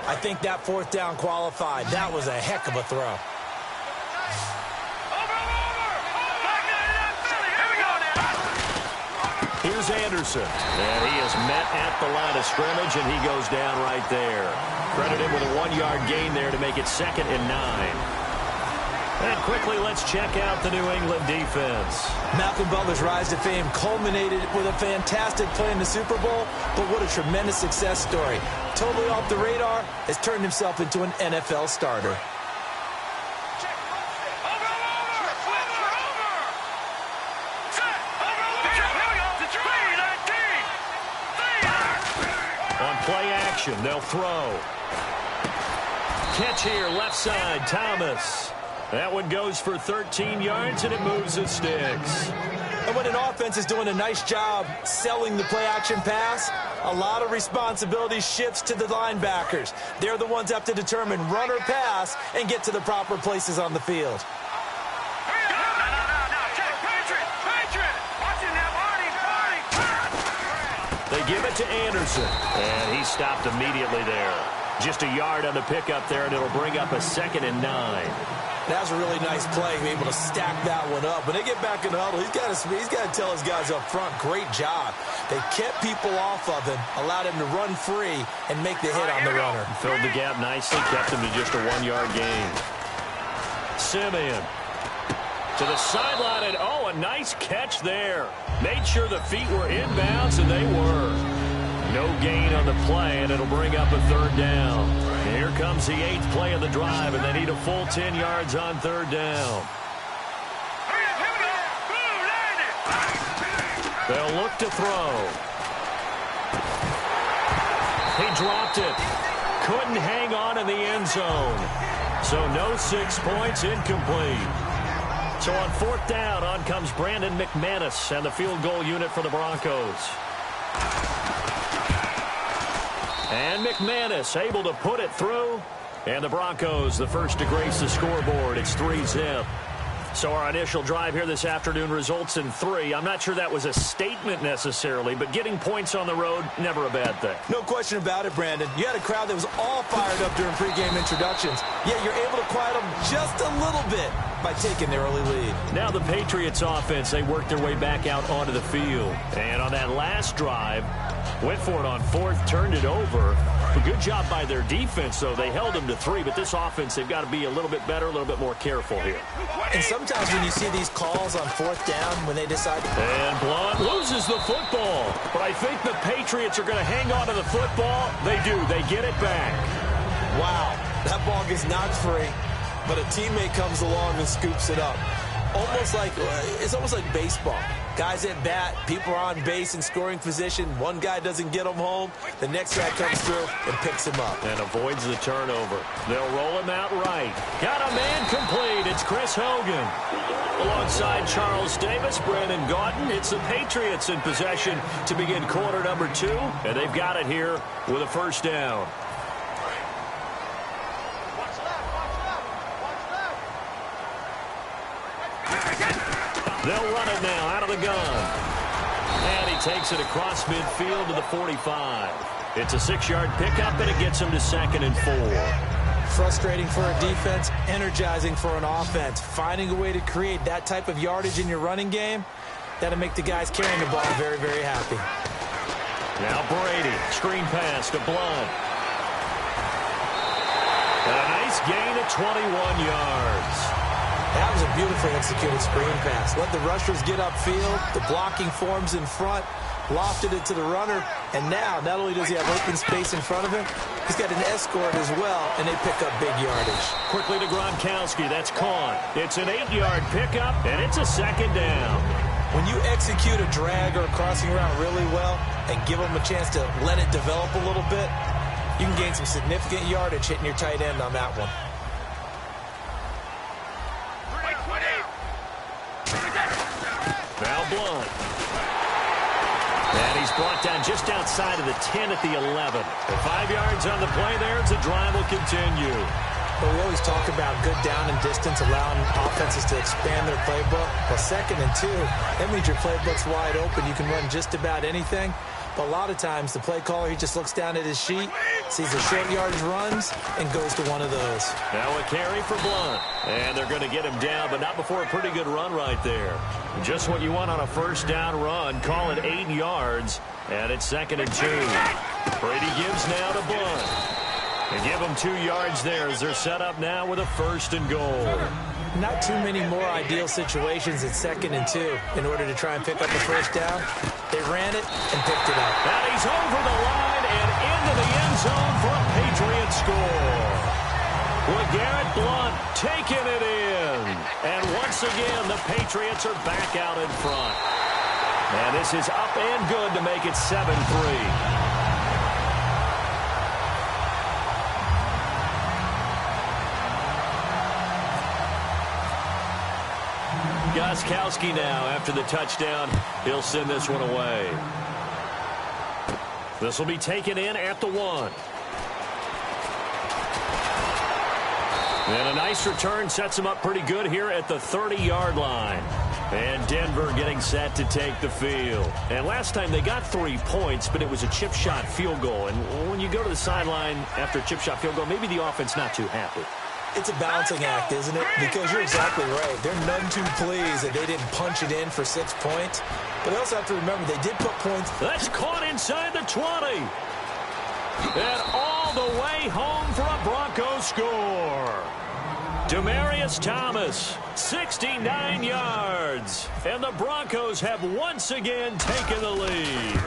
I think that fourth down qualified. That was a heck of a throw. Here's Anderson. And he is met at the line of scrimmage, and he goes down right there. Credit him with a 1-yard gain there to make it 2nd and 9. And quickly, let's check out the New England defense. Malcolm Butler's rise to fame culminated with a fantastic play in the Super Bowl, but what a tremendous success story. Totally off the radar, has turned himself into an NFL starter. On play action, they'll throw. Catch here, left side, Thomas. That one goes for 13 yards, and it moves the sticks. And when an offense is doing a nice job selling the play-action pass, a lot of responsibility shifts to the linebackers. They're the ones that have to determine run or pass and get to the proper places on the field. They give it to Anderson, and he stopped immediately there. Just a yard on the pickup there, and it'll bring up a 2nd and 9. That was a really nice play, able to stack that one up. When they get back in the huddle, he's got to tell his guys up front, great job. They kept people off of him, allowed him to run free and make the hit on the runner. Filled the gap nicely, kept him to just a 1-yard gain. Simeon to the sideline, and a nice catch there. Made sure the feet were inbounds, and they were. No gain on the play, and it'll bring up a 3rd down. And here comes the 8th play of the drive, and they need a full 10 yards on 3rd down. They'll look to throw. He dropped it. Couldn't hang on in the end zone. So no 6 points, incomplete. So on 4th down, on comes Brandon McManus and the field goal unit for the Broncos. And McManus able to put it through. And the Broncos, the first to grace the scoreboard. It's 3-zip. So our initial drive here this afternoon results in 3. I'm not sure that was a statement necessarily, but getting points on the road, never a bad thing. No question about it, Brandon. You had a crowd that was all fired up during pregame introductions, yet you're able to quiet them just a little bit by taking the early lead. Now the Patriots offense, they worked their way back out onto the field. And on that last drive, went for it on 4th, turned it over. A good job by their defense, though. They held them to 3, but this offense, they've got to be a little bit better, a little bit more careful here. And sometimes when you see these calls on 4th down, when they decide to... And Blunt loses the football. But I think the Patriots are going to hang on to the football. They do. They get it back. Wow. That ball gets knocked free, but a teammate comes along and scoops it up. It's almost like baseball. Guys at bat, people are on base in scoring position. One guy doesn't get him home. The next guy comes through and picks him up. And avoids the turnover. They'll roll him out right. Got a man complete. It's Chris Hogan. Alongside Charles Davis, Brandon Gaudin. It's the Patriots in possession to begin quarter number 2. And they've got it here with a 1st down. They'll run it now out of the gun. And he takes it across midfield to the 45. It's a 6-yard pickup, and it gets him to 2nd and 4. Frustrating for a defense, energizing for an offense. Finding a way to create that type of yardage in your running game, that'll make the guys carrying the ball very, very happy. Now Brady, screen pass to Blunt. And a nice gain of 21 yards. That was a beautifully executed screen pass. Let the rushers get upfield. The blocking forms in front. Lofted it to the runner. And now, not only does he have open space in front of him, he's got an escort as well, and they pick up big yardage. Quickly to Gronkowski. That's caught. It's an 8-yard pickup, and it's a 2nd down. When you execute a drag or a crossing route really well and give them a chance to let it develop a little bit, you can gain some significant yardage hitting your tight end on that one. Now Blunt. And he's brought down just outside of the 10 at the 11. 5 yards on the play there as the drive will continue. But we always talk about good down and distance, allowing offenses to expand their playbook. Well, 2nd and 2, that means your playbook's wide open. You can run just about anything. But a lot of times, the play caller, he just looks down at his sheet, sees the short yardage runs, and goes to one of those. Now a carry for Blunt. And they're going to get him down, but not before a pretty good run right there. Just what you want on a first down run. Call it 8 yards, and it's 2nd and 2. Brady gives now to Blunt. They give him 2 yards there as they're set up now with a 1st and goal. Not too many more ideal situations at 2nd and 2 in order to try and pick up a first down. They ran it and picked it up. And he's over the line and into the end zone for a Patriot score. LeGarrette Blunt taking it in. And once again, the Patriots are back out in front. And this is up and good to make it 7-3. Gostkowski now after the touchdown. He'll send this one away. This will be taken in at the 1. And a nice return sets him up pretty good here at the 30-yard line. And Denver getting set to take the field. And last time they got 3 points, but it was a chip shot field goal. And when you go to the sideline after a chip shot field goal, maybe the offense not too happy. It's a balancing act, isn't it? Because you're exactly right. They're none too pleased that they didn't punch it in for 6 points. But they also have to remember they did put points. That's caught inside the 20. And all the way home for a Broncos score. Demaryius Thomas, 69 yards. And the Broncos have once again taken the lead.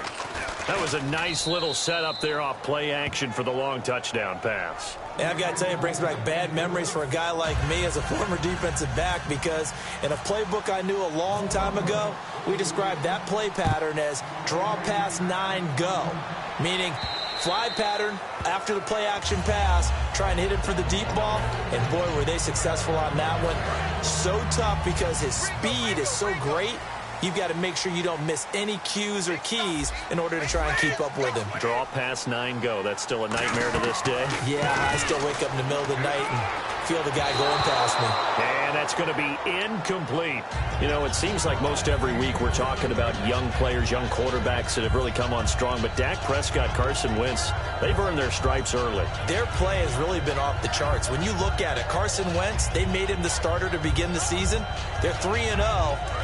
That was a nice little setup there off play action for the long touchdown pass. And I've got to tell you, it brings back bad memories for a guy like me as a former defensive back, because in a playbook I knew a long time ago, we described that play pattern as draw pass 9 go, meaning fly pattern after the play action pass, try and hit it for the deep ball, and boy, were they successful on that one. So tough because his speed is so great. You've got to make sure you don't miss any cues or keys in order to try and keep up with him. Draw past 9 go. That's still a nightmare to this day. Yeah, I still wake up in the middle of the night and feel the guy going past me. And that's going to be incomplete. You know, it seems like most every week we're talking about young players, young quarterbacks that have really come on strong. But Dak Prescott, Carson Wentz, they've earned their stripes early. Their play has really been off the charts. When you look at it, Carson Wentz, they made him the starter to begin the season. They're 3-0,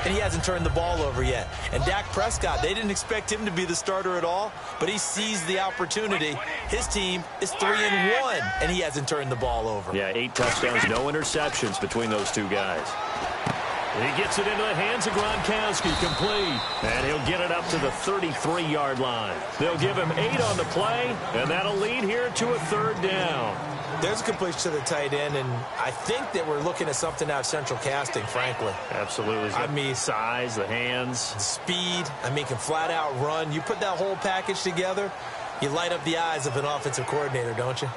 and he hasn't turned the ball over yet. And Dak Prescott, they didn't expect him to be the starter at all, but he seized the opportunity. His team is 3-1, and he hasn't turned the ball over. Yeah, 8 touchdowns, no interceptions between those two guys. He gets it into the hands of Gronkowski, complete. And he'll get it up to the 33-yard line. They'll give him 8 on the play, and that'll lead here to a 3rd down. There's a completion to the tight end, and I think that we're looking at something out of central casting, frankly. Absolutely. I mean, size, the hands. Speed. I mean, can flat out run. You put that whole package together, you light up the eyes of an offensive coordinator, don't you?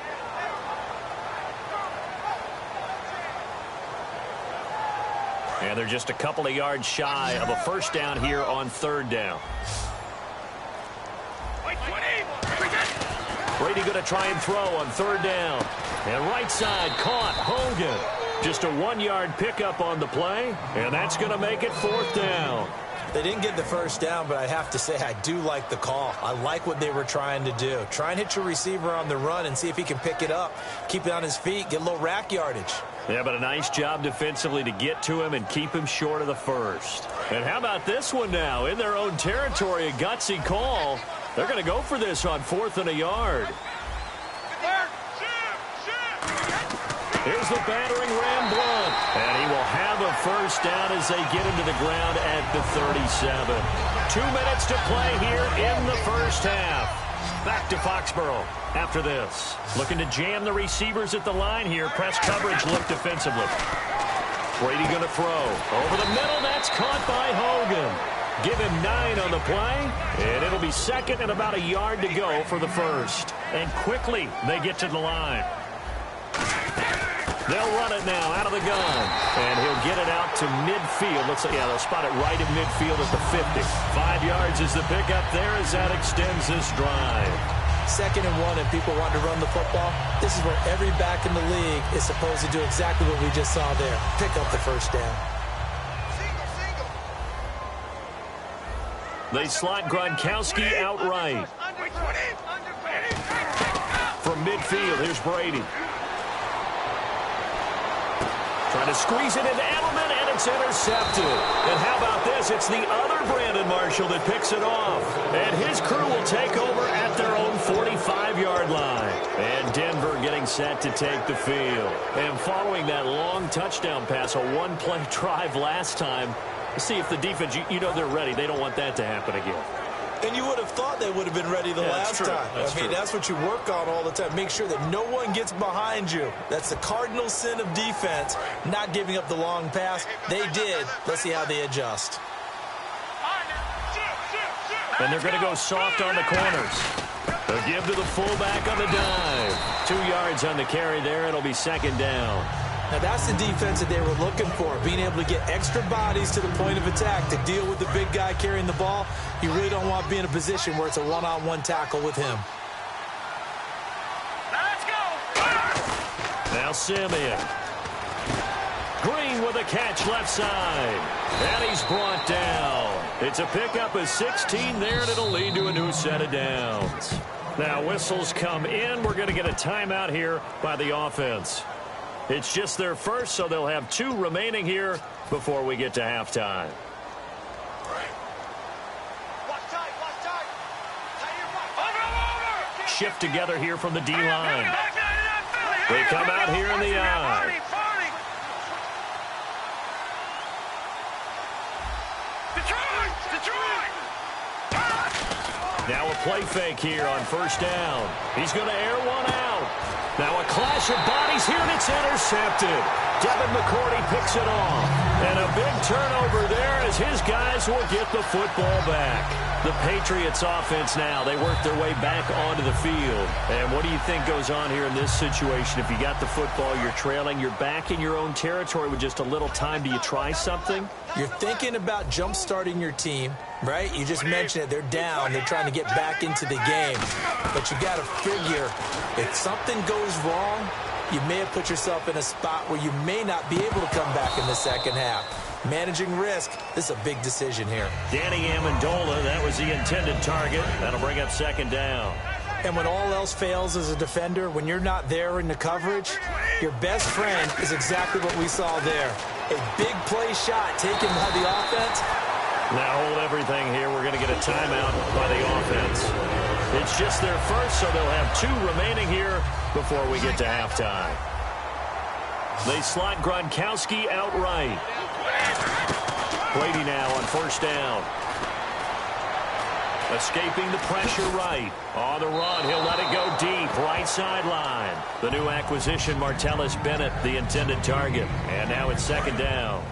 And they're just a couple of yards shy of a 1st down here on 3rd down. Brady going to try and throw on 3rd down. And right side caught. Hogan. Just a 1-yard pickup on the play. And that's going to make it 4th down. They didn't get the 1st down, but I have to say I do like the call. I like what they were trying to do. Try and hit your receiver on the run and see if he can pick it up. Keep it on his feet. Get a little rack yardage. Yeah, but a nice job defensively to get to him and keep him short of the 1st. And how about this one now? In their own territory, a gutsy call. They're going to go for this on 4th and a yard. Here's the battering ram Blunt. And he will have a 1st down as they get him to the ground at the 37. 2 minutes to play here in the 1st half. Back to Foxborough after this. Looking to jam the receivers at the line here. Press coverage look defensively. Brady going to throw. Over the middle, that's caught by Hogan. Give him 9 on the play, and it'll be 2nd and about a yard to go for the 1st. And quickly, they get to the line. They'll run it now out of the gun, and he'll get it out to midfield. Looks like, yeah, they'll spot it right at midfield at the 50. 5 yards is the pickup there as that extends this drive. 2nd and 1, and people want to run the football. This is where every back in the league is supposed to do exactly what we just saw there. Pick up the 1st down. They slot Gronkowski outright. From midfield, here's Brady. Trying to squeeze it into Edelman, and it's intercepted. And how about this? It's the other Brandon Marshall that picks it off. And his crew will take over at their own 45-yard line. And Denver getting set to take the field. And following that long touchdown pass, a one-play drive last time, see if the defense, you know they're ready. They don't want that to happen again. And you would have thought they would have been ready the last time. That's what you work on all the time. Make sure that no one gets behind you. That's the cardinal sin of defense, not giving up the long pass. They did. Let's see how they adjust. And they're going to go soft on the corners. They'll give to the fullback on the dive. 2 yards on the carry there. It'll be second down. Now, that's the defense that they were looking for, being able to get extra bodies to the point of attack to deal with the big guy carrying the ball. You really don't want to be in a position where it's a one-on-one tackle with him. Let's go! Now Simeon. Green with a catch left side. And he's brought down. It's a pickup of 16 there, and it'll lead to a new set of downs. Now whistles come in. We're going to get a timeout here by the offense. It's just their first, so they'll have 2 remaining here before we get to halftime. Shift together here from the D-line. They come out here in the eye. Now a play fake here on first down. He's going to air one out. Now a clash of bodies here, and it's intercepted. Devin McCourty picks it off. And a big turnover there as his guys will get the football back. The Patriots offense now, they work their way back onto the field. And what do you think goes on here in this situation? If you got the football, you're trailing, you're back in your own territory with just a little time. Do you try something? You're thinking about jump-starting your team, right? You just mentioned it. They're down. They're trying to get back into the game. But you got to figure, if something goes wrong, you may have put yourself in a spot where you may not be able to come back in the second half. Managing risk, this is a big decision here. Danny Amendola, that was the intended target. That'll bring up second down. And when all else fails as a defender, when you're not there in the coverage, your best friend is exactly what we saw there. A big play shot taken by the offense. Now hold everything here. We're going to get a timeout by the offense. It's just their first, so they'll have 2 remaining here before we get to halftime. They slot Gronkowski outright. Brady now on first down. Escaping the pressure right. On the run, he'll let it go deep. Right sideline. The new acquisition, Martellus Bennett, the intended target. And now it's second down.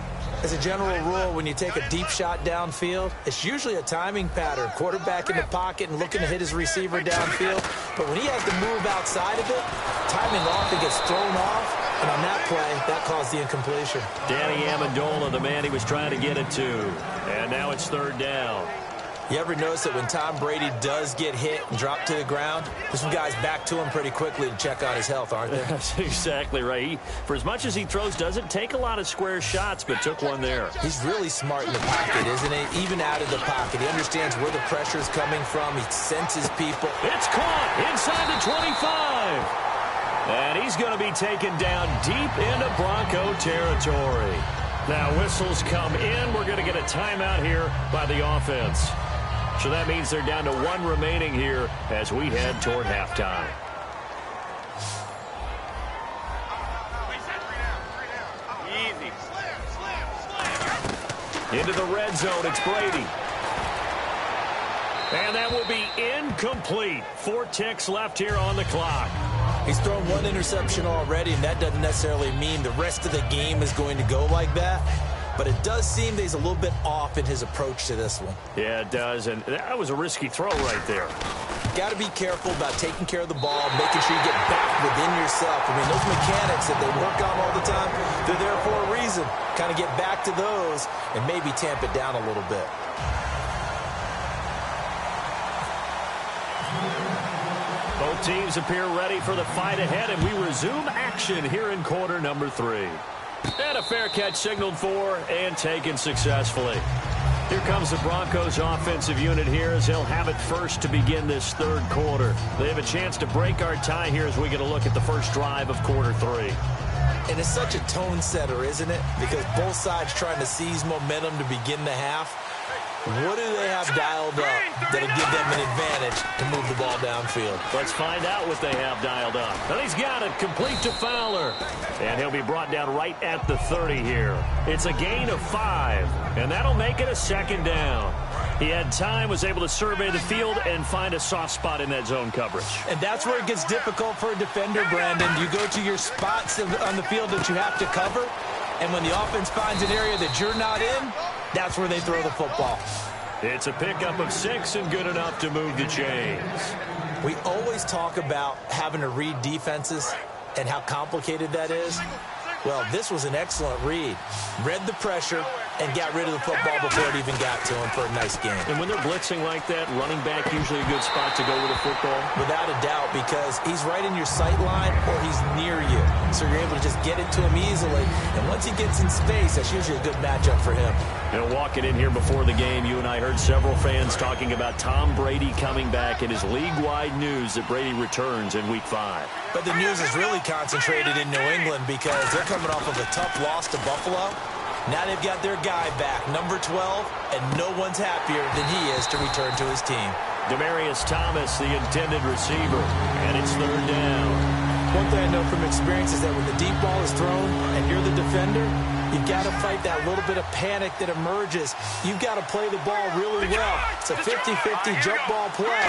As a general rule, when you take a deep shot downfield, it's usually a timing pattern. Quarterback in the pocket and looking to hit his receiver downfield. But when he has to move outside of it, timing often gets thrown off. And on that play, that caused the incompletion. Danny Amendola, the man he was trying to get it to. And now it's third down. You ever notice that when Tom Brady does get hit and drop to the ground, there's some guys back to him pretty quickly to check on his health, aren't there? That's exactly right. For as much as he throws, doesn't take a lot of square shots, but took one there. He's really smart in the pocket, isn't he? Even out of the pocket. He understands where the pressure's coming from. He senses people. It's caught inside the 25. And he's going to be taken down deep into Bronco territory. Now whistles come in. We're going to get a timeout here by the offense. So that means they're down to 1 remaining here as we head toward halftime. Easy. Into the red zone, it's Brady. And that will be incomplete. 4 ticks left here on the clock. He's thrown 1 interception already, and that doesn't necessarily mean the rest of the game is going to go like that. But it does seem that he's a little bit off in his approach to this one. Yeah, it does, and that was a risky throw right there. Got to be careful about taking care of the ball, making sure you get back within yourself. I mean, those mechanics that they work on all the time, they're there for a reason. Kind of get back to those and maybe tamp it down a little bit. Both teams appear ready for the fight ahead, and we resume action here in quarter number 3. And a fair catch signaled for and taken successfully. Here comes the Broncos offensive unit here as they'll have it first to begin this third quarter. They have a chance to break our tie here as we get a look at the first drive of quarter 3. And it's such a tone setter, isn't it? Because both sides trying to seize momentum to begin the half. What do they have dialed up that'll give them an advantage to move the ball downfield? Let's find out what they have dialed up. And he's got it complete to Fowler. And he'll be brought down right at the 30 here. It's a gain of 5, and that'll make it a second down. He had time, was able to survey the field and find a soft spot in that zone coverage. And that's where it gets difficult for a defender, Brandon. You go to your spots on the field that you have to cover, and when the offense finds an area that you're not in, that's where they throw the football. It's a pickup of 6 and good enough to move the chains. We always talk about having to read defenses and how complicated that is. Well, this was an excellent read. Read the pressure and got rid of the football before it even got to him for a nice game. And when they're blitzing like that, running back usually a good spot to go with a football? Without a doubt, because he's right in your sight line or he's near you. So you're able to just get it to him easily. And once he gets in space, that's usually a good matchup for him. You know, walking in here before the game, you and I heard several fans talking about Tom Brady coming back. It is league-wide news that Brady returns in Week 5. But the news is really concentrated in New England because they're coming off of a tough loss to Buffalo. Now they've got their guy back, number 12, and no one's happier than he is to return to his team. Demaryius Thomas, the intended receiver, and it's third down. One thing I know from experience is that when the deep ball is thrown and you're the defender, you've got to fight that little bit of panic that emerges. You've got to play the ball really well. It's a 50-50 jump ball play.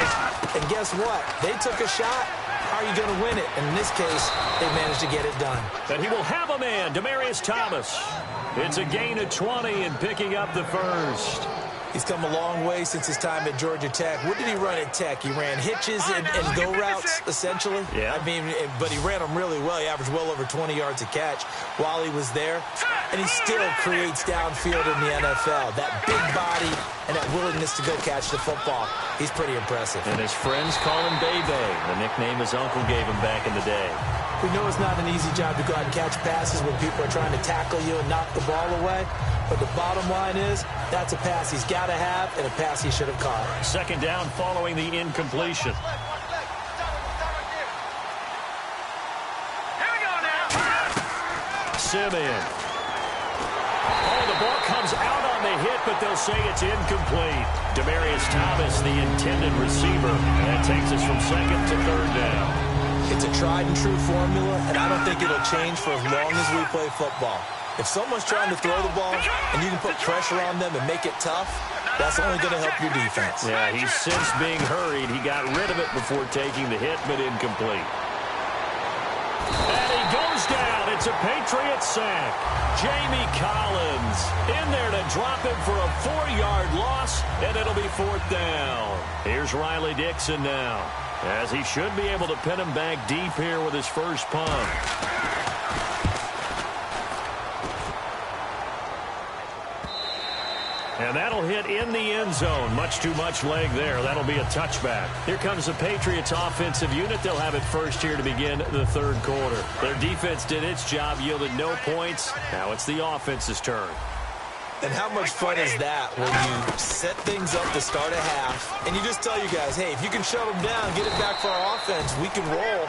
And guess what? They took a shot. How are you going to win it? And in this case, they managed to get it done. And he will have a man, Demaryius Thomas. It's a gain of 20 and picking up the first. He's come a long way since his time at Georgia Tech. What did he run at Tech? He ran hitches and go routes, essentially. Yeah. I mean, but he ran them really well. He averaged well over 20 yards a catch while he was there. And he still creates downfield in the NFL. That big body and that willingness to go catch the football. He's pretty impressive. And his friends call him Bebe, the nickname his uncle gave him back in the day. We know it's not an easy job to go out and catch passes when people are trying to tackle you and knock the ball away. But the bottom line is, that's a pass he's got to have and a pass he should have caught. Second down following the incompletion. Here we go now. Simeon. Oh, the ball comes out on the hit, but they'll say it's incomplete. Demaryius Thomas, the intended receiver. That takes us from second to third down. It's a tried-and-true formula, and I don't think it'll change for as long as we play football. If someone's trying to throw the ball and you can put pressure on them and make it tough, that's only going to help your defense. Yeah, he's since being hurried. He got rid of it before taking the hit, but incomplete. And he goes down. It's a Patriot sack. Jamie Collins in there to drop him for a 4-yard loss, and it'll be fourth down. Here's Riley Dixon now, as he should be able to pin him back deep here with his first punt. And that'll hit in the end zone. Much too much leg there. That'll be a touchback. Here comes the Patriots offensive unit. They'll have it first here to begin the third quarter. Their defense did its job, yielded no points. Now it's the offense's turn. And how much fun is that when you set things up to start a half and you just tell you guys, hey, if you can shut them down, get it back for our offense, we can roll.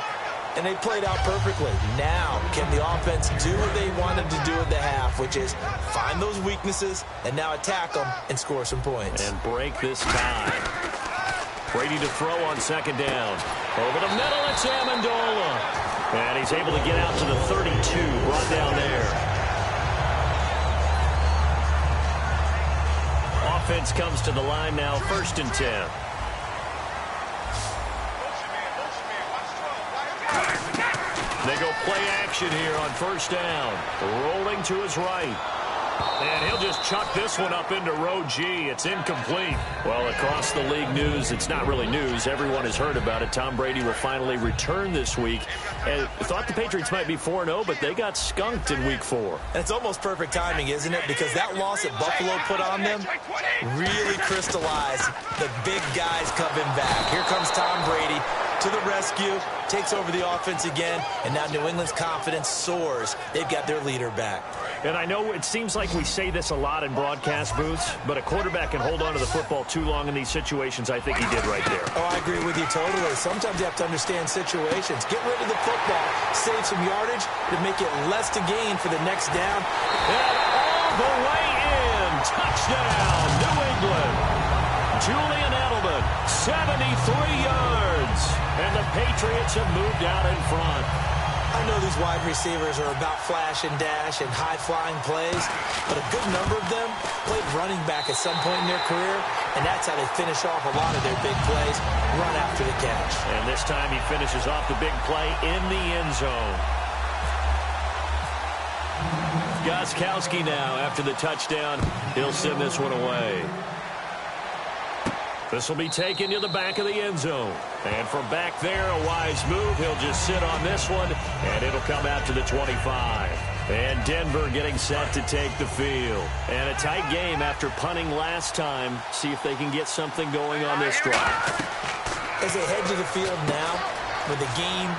And they played out perfectly. Now, can the offense do what they wanted to do at the half, which is find those weaknesses and now attack them and score some points. And break this tie. Brady to throw on second down. Over the middle, it's Amendola. And he's able to get out to the 32, brought down there. Offense comes to the line now, 1st and 10. They go play action here on first down. Rolling to his right. And he'll just chuck this one up into row G. It's incomplete. Well, across the league news, it's not really news. Everyone has heard about it. Tom Brady will finally return this week. And thought the Patriots might be 4-0, but they got skunked in week 4. And it's almost perfect timing, isn't it? Because that loss that Buffalo put on them really crystallized the big guys coming back. Here comes Tom Brady to the rescue, takes over the offense again, and now New England's confidence soars. They've got their leader back. And I know it seems like we say this a lot in broadcast booths, but a quarterback can hold on to the football too long in these situations. I think he did right there. Oh, I agree with you totally. Sometimes you have to understand situations. Get rid of the football, save some yardage to make it less to gain for the next down. And all the way in. Touchdown, New England. Julian Edelman, 73 yards. And the Patriots have moved out in front. I know these wide receivers are about flash and dash and high-flying plays, but a good number of them played running back at some point in their career, and that's how they finish off a lot of their big plays, run after the catch. And this time he finishes off the big play in the end zone. FarRokzzK now after the touchdown. He'll send this one away. This will be taken to the back of the end zone. And from back there, a wise move. He'll just sit on this one, and it'll come out to the 25. And Denver getting set to take the field. And a tight game after punting last time. See if they can get something going on this drive. As they head to the field now, with the game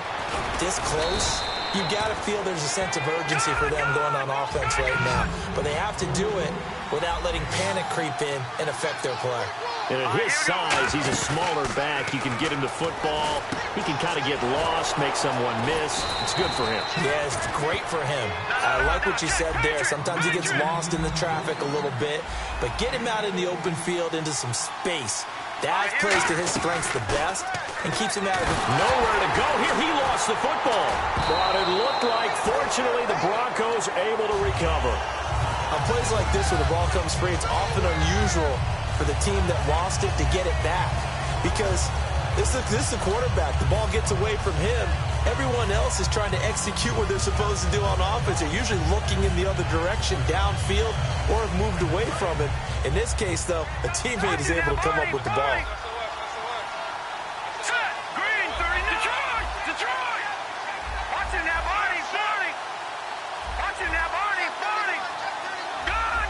this close, you've got to feel there's a sense of urgency for them going on offense right now. But they have to do it without letting panic creep in and affect their play. And at his size, he's a smaller back. You can get him the football. He can kind of get lost, make someone miss. It's good for him. Yeah, it's great for him. I like what you said there. Sometimes he gets lost in the traffic a little bit, but get him out in the open field into some space. That plays to his strengths the best and keeps him out of the... Nowhere to go here. He lost the football. But it looked like, fortunately, the Broncos able to recover. On plays like this where the ball comes free, it's often unusual for the team that lost it to get it back. Because this is the quarterback. The ball gets away from him. Everyone else is trying to execute what they're supposed to do on offense. They're usually looking in the other direction, downfield, or have moved away from it. In this case, though, a teammate is able to come up with the ball. Green, 30, Detroit! Watching that body, 40! Watching that body, 40! Gun!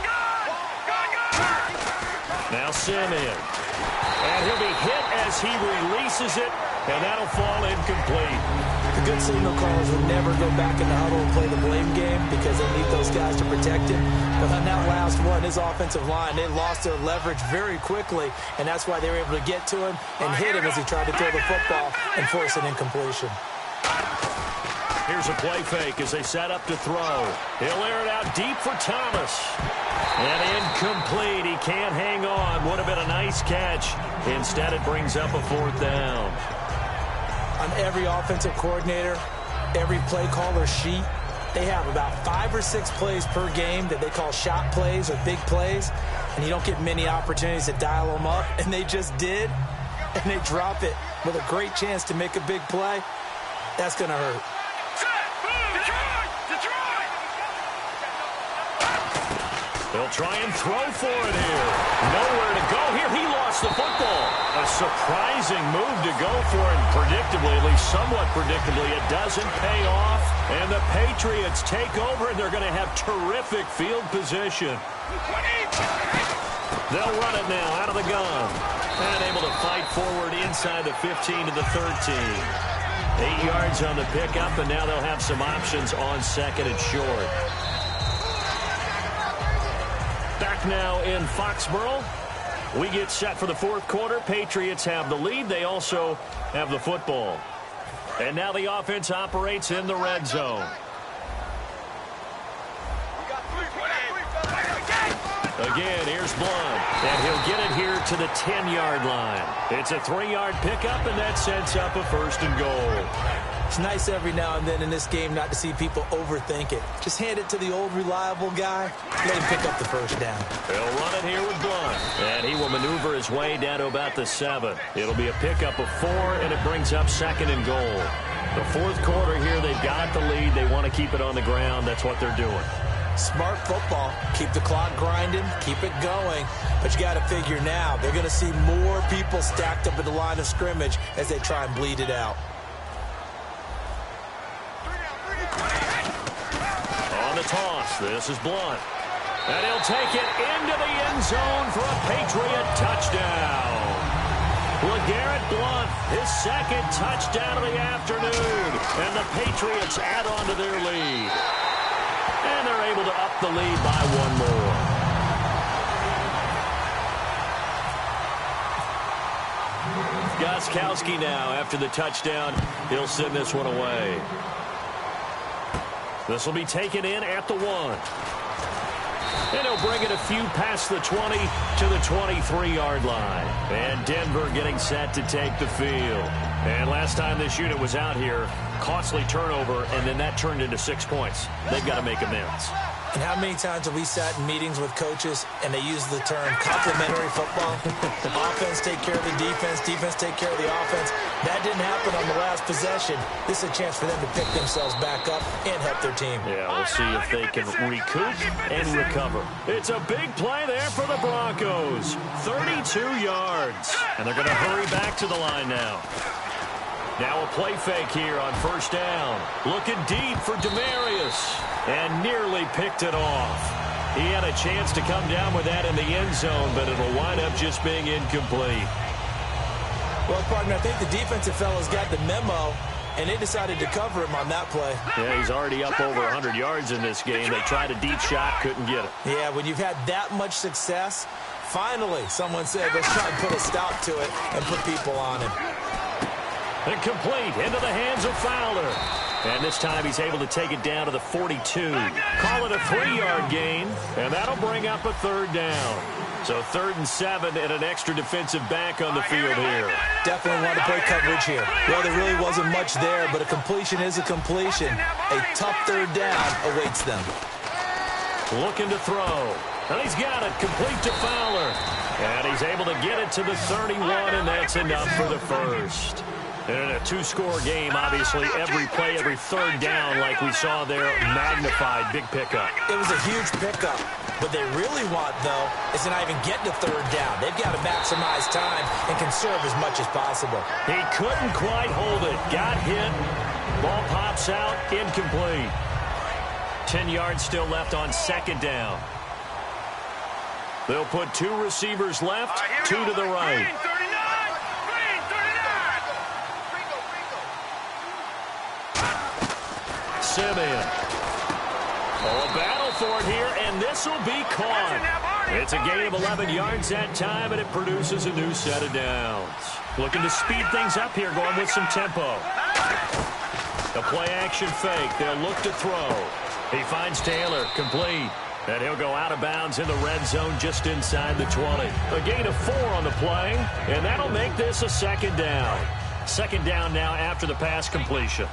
Now Simeon. And he'll be hit as he releases it, and that'll fall incomplete. The good signal callers would never go back in the huddle and play the blame game because they need those guys to protect him. But on that last one, his offensive line, they lost their leverage very quickly, and that's why they were able to get to him and hit him as he tried to throw the football and force an incompletion. Here's a play fake as they set up to throw. He'll air it out deep for Thomas. And incomplete. He can't hang on. Would have been a nice catch. Instead, it brings up a 4th down. On every offensive coordinator, every play caller sheet, they have about 5 or 6 plays per game that they call shot plays or big plays, and you don't get many opportunities to dial them up, and they just did, and they drop it with a great chance to make a big play. That's going to hurt. They'll try and throw for it here. Nowhere to go here. He lost the football. A surprising move to go for it. Predictably, at least somewhat predictably, it doesn't pay off. And the Patriots take over, and they're going to have terrific field position. They'll run it now out of the gun. And able to fight forward inside the 15 to the 13. 8 yards on the pickup, and now they'll have some options on 2nd and short. Back now in Foxborough. We get set for the 4th quarter. Patriots have the lead. They also have the football. And now the offense operates in the red zone. Again, here's Blunt. And he'll get it here to the 10-yard line. It's a 3-yard pickup, and that sets up a 1st and goal. It's nice every now and then in this game not to see people overthink it. Just hand it to the old reliable guy. Let him pick up the 1st down. They'll run it here with Blunt. And he will maneuver his way down to about the 7. It'll be a pickup of 4, and it brings up 2nd and goal. The 4th quarter here, they've got the lead. They want to keep it on the ground. That's what they're doing. Smart football. Keep the clock grinding. Keep it going. But you got to figure now, they're going to see more people stacked up at the line of scrimmage as they try and bleed it out. On the toss, this is Blunt. And he'll take it into the end zone for a Patriot touchdown. LeGarrette Blunt, his 2nd touchdown of the afternoon. And the Patriots add on to their lead. And they're able to up the lead by one more. FarRokzzKamikaze now after the touchdown. He'll send this one away. This will be taken in at the 1. And he'll bring it a few past the 20 to the 23-yard line. And Denver getting set to take the field. And last time this unit was out here, costly turnover, and then that turned into 6 points. They've got to make amends. And how many times have we sat in meetings with coaches and they use the term complementary football? Offense take care of the defense, defense take care of the offense. That didn't happen on the last possession. This is a chance for them to pick themselves back up and help their team. Yeah, we'll see if they can recoup and recover. It's a big play there for the Broncos. 32 yards. And they're going to hurry back to the line now. Now a play fake here on first down. Looking deep for Demarius. And nearly picked it off. He had a chance to come down with that in the end zone, but it'll wind up just being incomplete. Well, partner, I think the defensive fellas got the memo, and they decided to cover him on that play. Yeah, he's already up over 100 yards in this game. They tried a deep shot, couldn't get it. Yeah, when you've had that much success, finally someone said, let's try and put a stop to it and put people on him. And complete into the hands of Fowler. And this time he's able to take it down to the 42. Call it a 3-yard gain, and that'll bring up a third down. So 3rd and 7 and an extra defensive back on the field here. Definitely want to play coverage here. Well, there really wasn't much there, but a completion is a completion. A tough third down awaits them. Looking to throw. And he's got it, complete to Fowler. And he's able to get it to the 31, and that's enough for the first. And in a 2-score game, obviously, every play, every third down, like we saw there, magnified, big pickup. It was a huge pickup. What they really want, though, is to not even get to third down. They've got to maximize time and conserve as much as possible. He couldn't quite hold it. Got hit. Ball pops out, incomplete. 10 yards still left on 2nd down. They'll put 2 receivers left, 2 to the right. Simeon. Oh, a battle for it here, and this will be caught. It's a gain of 11 yards that time, and it produces a new set of downs. Looking to speed things up here, going with some tempo. The play-action fake. They'll look to throw. He finds Taylor, complete. And he'll go out of bounds in the red zone just inside the 20. A gain of 4 on the play, and that'll make this a 2nd down. 2nd down now after the pass completion.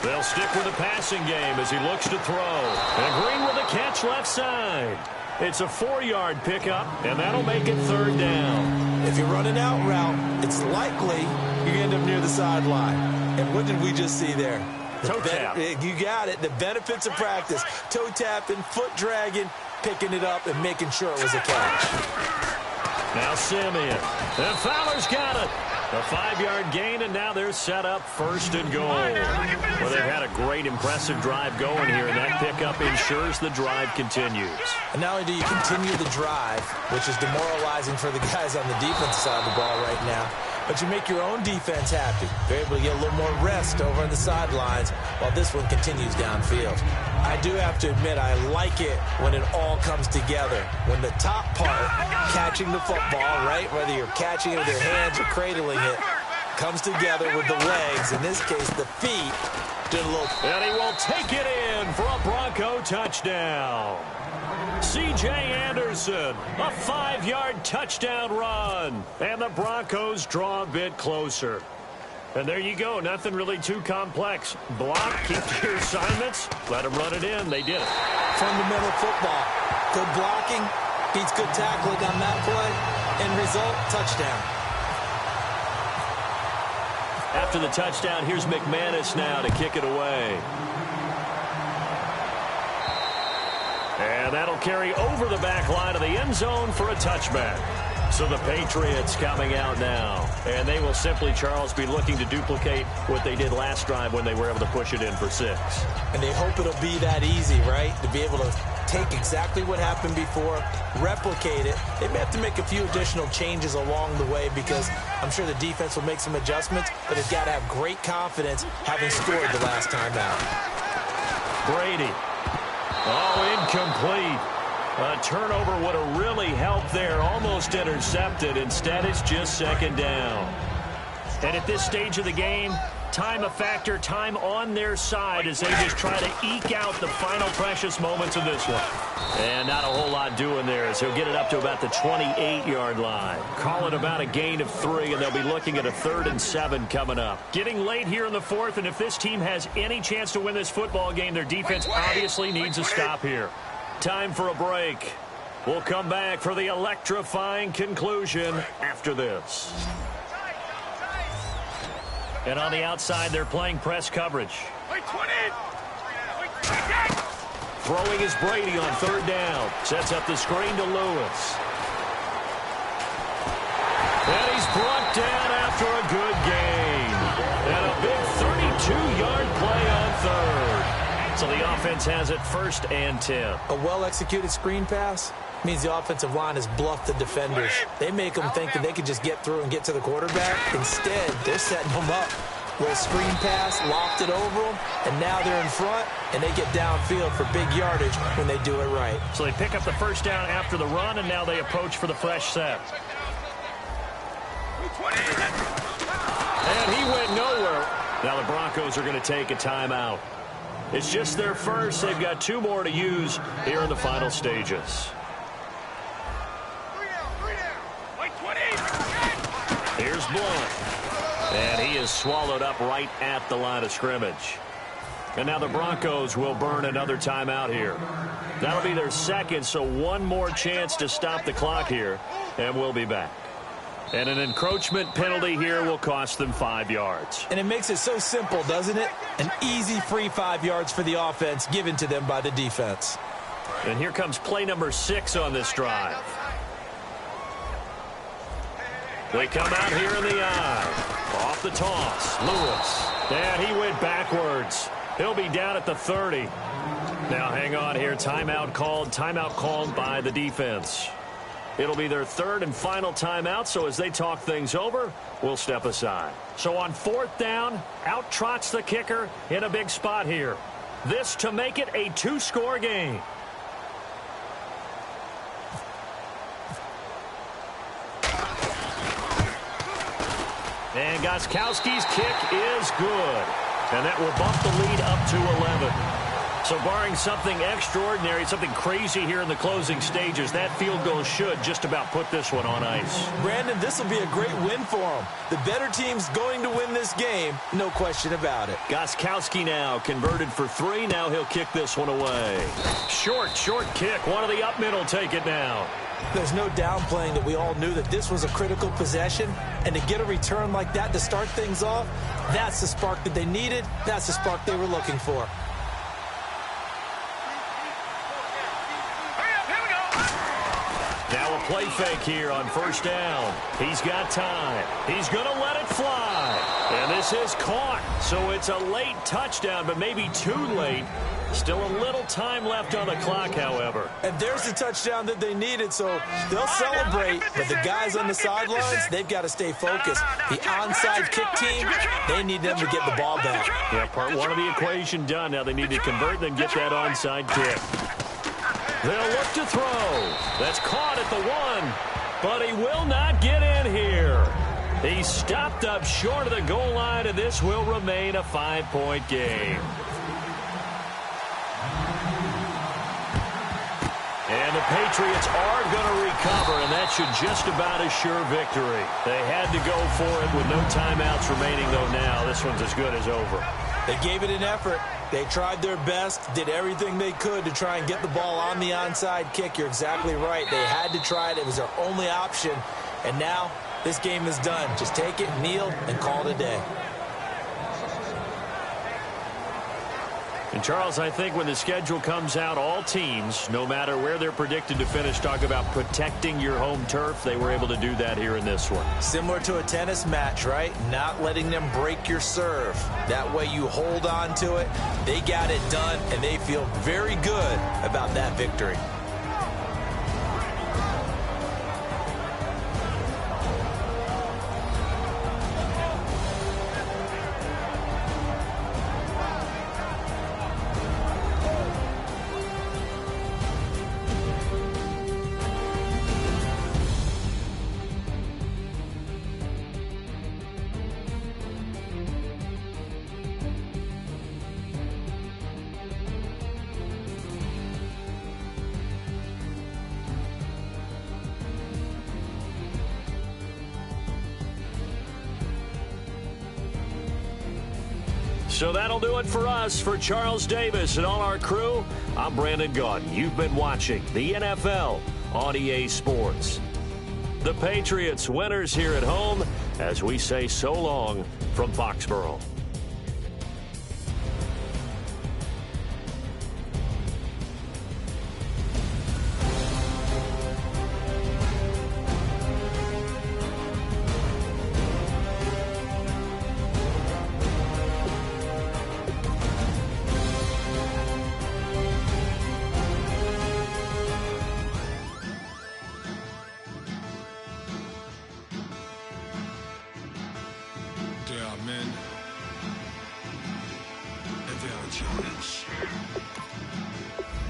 They'll stick with the passing game as he looks to throw. And Green with a catch left side. It's a 4-yard pickup, and that'll make it 3rd down. If you're running out route, it's likely you end up near the sideline. And what did we just see there? Toe tap. You got it. The benefits of practice. Toe tapping, foot dragging, picking it up, and making sure it was a catch. Now Simeon. And Fowler's got it. A 5-yard gain, and now they're set up 1st and goal. Well, they've had a great, impressive drive going here, and that pickup ensures the drive continues. And not only do you continue the drive, which is demoralizing for the guys on the defense side of the ball right now, but you make your own defense happy. They're able to get a little more rest over on the sidelines while this one continues downfield. I do have to admit, I like it when it all comes together. When the top part, catching the football, right, whether you're catching it with your hands or cradling it, comes together with the legs, in this case the feet, did a little... And he will take it in for a Bronco touchdown. C.J. Anderson, a 5-yard touchdown run. And the Broncos draw a bit closer. And there you go. Nothing really too complex. Block, keep to your assignments, let them run it in. They did it. Fundamental football. Good blocking, beats good tackling on that play. End result, touchdown. After the touchdown, here's McManus now to kick it away. And that'll carry over the back line of the end zone for a touchback. So the Patriots coming out now. And they will simply, Charles, be looking to duplicate what they did last drive when they were able to push it in for 6. And they hope it'll be that easy, right? To be able to take exactly what happened before, replicate it. They may have to make a few additional changes along the way because I'm sure the defense will make some adjustments, but they've got to have great confidence having scored the last time out. Brady. Oh, incomplete. A turnover would have really helped there. Almost intercepted. Instead, it's just second down. And at this stage of the game, time a factor, time on their side as they just try to eke out the final precious moments of this one. And not a whole lot doing there as he'll get it up to about the 28-yard line. Call it about a gain of 3, and they'll be looking at a 3rd and 7 coming up. Getting late here in the 4th, and if this team has any chance to win this football game, their defense obviously needs a stop here. Time for a break. We'll come back for the electrifying conclusion after this. And on the outside, they're playing press coverage. Throwing is Brady on 3rd down. Sets up the screen to Lewis. And he's brought down after a good gain. And a big 32-yard play on 3rd. So the offense has it 1st and 10. A well-executed screen pass means the offensive line has bluffed the defenders. They make them think that they can just get through and get to the quarterback. Instead, they're setting them up. Little screen pass, lofted over them, and now they're in front, and they get downfield for big yardage when they do it right. So they pick up the 1st down after the run, and now they approach for the fresh set. And he went nowhere. Now the Broncos are going to take a timeout. It's just their first. They've got 2 more to use here in the final stages. Here's Blunt. And he is swallowed up right at the line of scrimmage. And now the Broncos will burn another timeout here. That'll be their 2nd, so 1 more chance to stop the clock here. And we'll be back. And an encroachment penalty here will cost them 5 yards. And it makes it so simple, doesn't it? An easy free 5 yards for the offense given to them by the defense. And here comes play number 6 on this drive. They come out here in the eye. Off the toss, Lewis. And he went backwards. He'll be down at the 30. Now hang on here. Timeout called by the defense. It'll be their 3rd and final timeout, so as they talk things over, we'll step aside. So on 4th down, out trots the kicker in a big spot here. This to make it a 2-score game. And FarRokzzKamikaze's kick is good. And that will bump the lead up to 11. So barring something extraordinary, something crazy here in the closing stages, that field goal should just about put this one on ice. Brandon, this will be a great win for them. The better team's going to win this game, no question about it. FarRokzzK now converted for 3. Now he'll kick this one away. Short kick. One of the up middle take it now. There's no downplaying that we all knew that this was a critical possession, and to get a return like that to start things off, that's the spark that they needed. That's the spark they were looking for. Now a play fake here on 1st down. He's got time. He's going to let it fly. And this is caught. So it's a late touchdown, but maybe too late. Still a little time left on the clock, however. And there's the touchdown that they needed, so they'll celebrate. But the guys on the sidelines, they've got to stay focused. The onside kick team, they need them to get the ball back. Yeah, part 1 of the equation done. Now they need to convert and get that onside kick. They'll look to throw. That's caught at the 1, but he will not get in here. He's stopped up short of the goal line, and this will remain a 5-point game. And the Patriots are going to recover, and that should just about assure victory. They had to go for it with no timeouts remaining, though now this one's as good as over. They gave it an effort. They tried their best, did everything they could to try and get the ball on the onside kick. You're exactly right. They had to try it. It was their only option. And now this game is done. Just take it, kneel, and call it a day. And, Charles, I think when the schedule comes out, all teams, no matter where they're predicted to finish, talk about protecting your home turf. They were able to do that here in this one. Similar to a tennis match, right? Not letting them break your serve. That way you hold on to it. They got it done, and they feel very good about that victory. So that'll do it for us. For Charles Davis and all our crew, I'm Brandon Gaudin. You've been watching the NFL on EA Sports. The Patriots winners here at home as we say so long from Foxborough.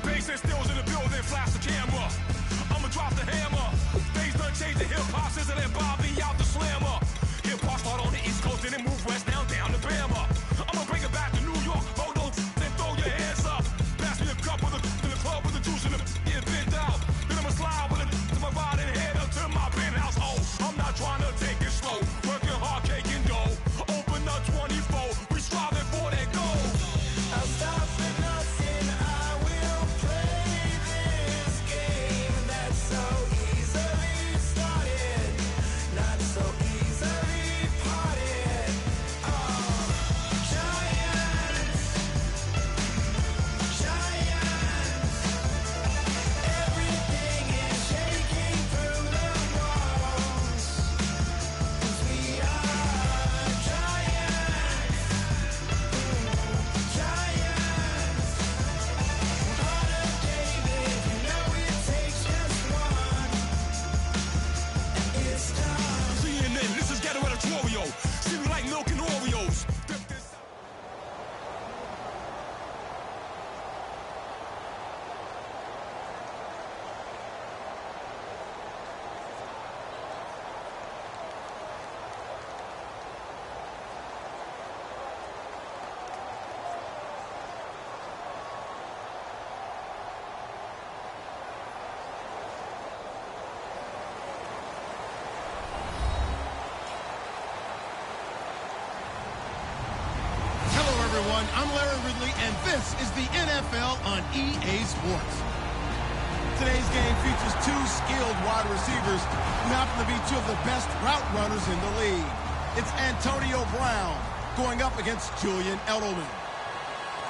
Basin stills in the building, flash the camera. I'ma drop the hammer. Things done changed the hip-hop, sizzle and Bobby out the slammer. Hip-hop start on the East Coast, then it move west, down to Bama. I'ma bring it back to New York, hold on, then throw your hands up. Pass me a cup with in the club with the juice in the get bent out. Then I'ma slide with it to my ride and head up to my penthouse. Oh, I'm not trying to take it slow, working hard, cake and dough. Open up 24, we striving for that goal. I'll stop for nothing, I will play this game that's so easily started, not so easily parted. Oh, giants, everything is shaking through the walls, 'cause we are giants, heart of David, you know it takes just one, and it's done. CNN, this is Ghetto Editorial, see me like milk and Oreos. Hello, everyone. I'm Larry Ridley, and this is the NFL on EA Sports. Today's game features two skilled wide receivers who happen to be two of the best route runners in the league. It's Antonio Brown going up against Julian Edelman.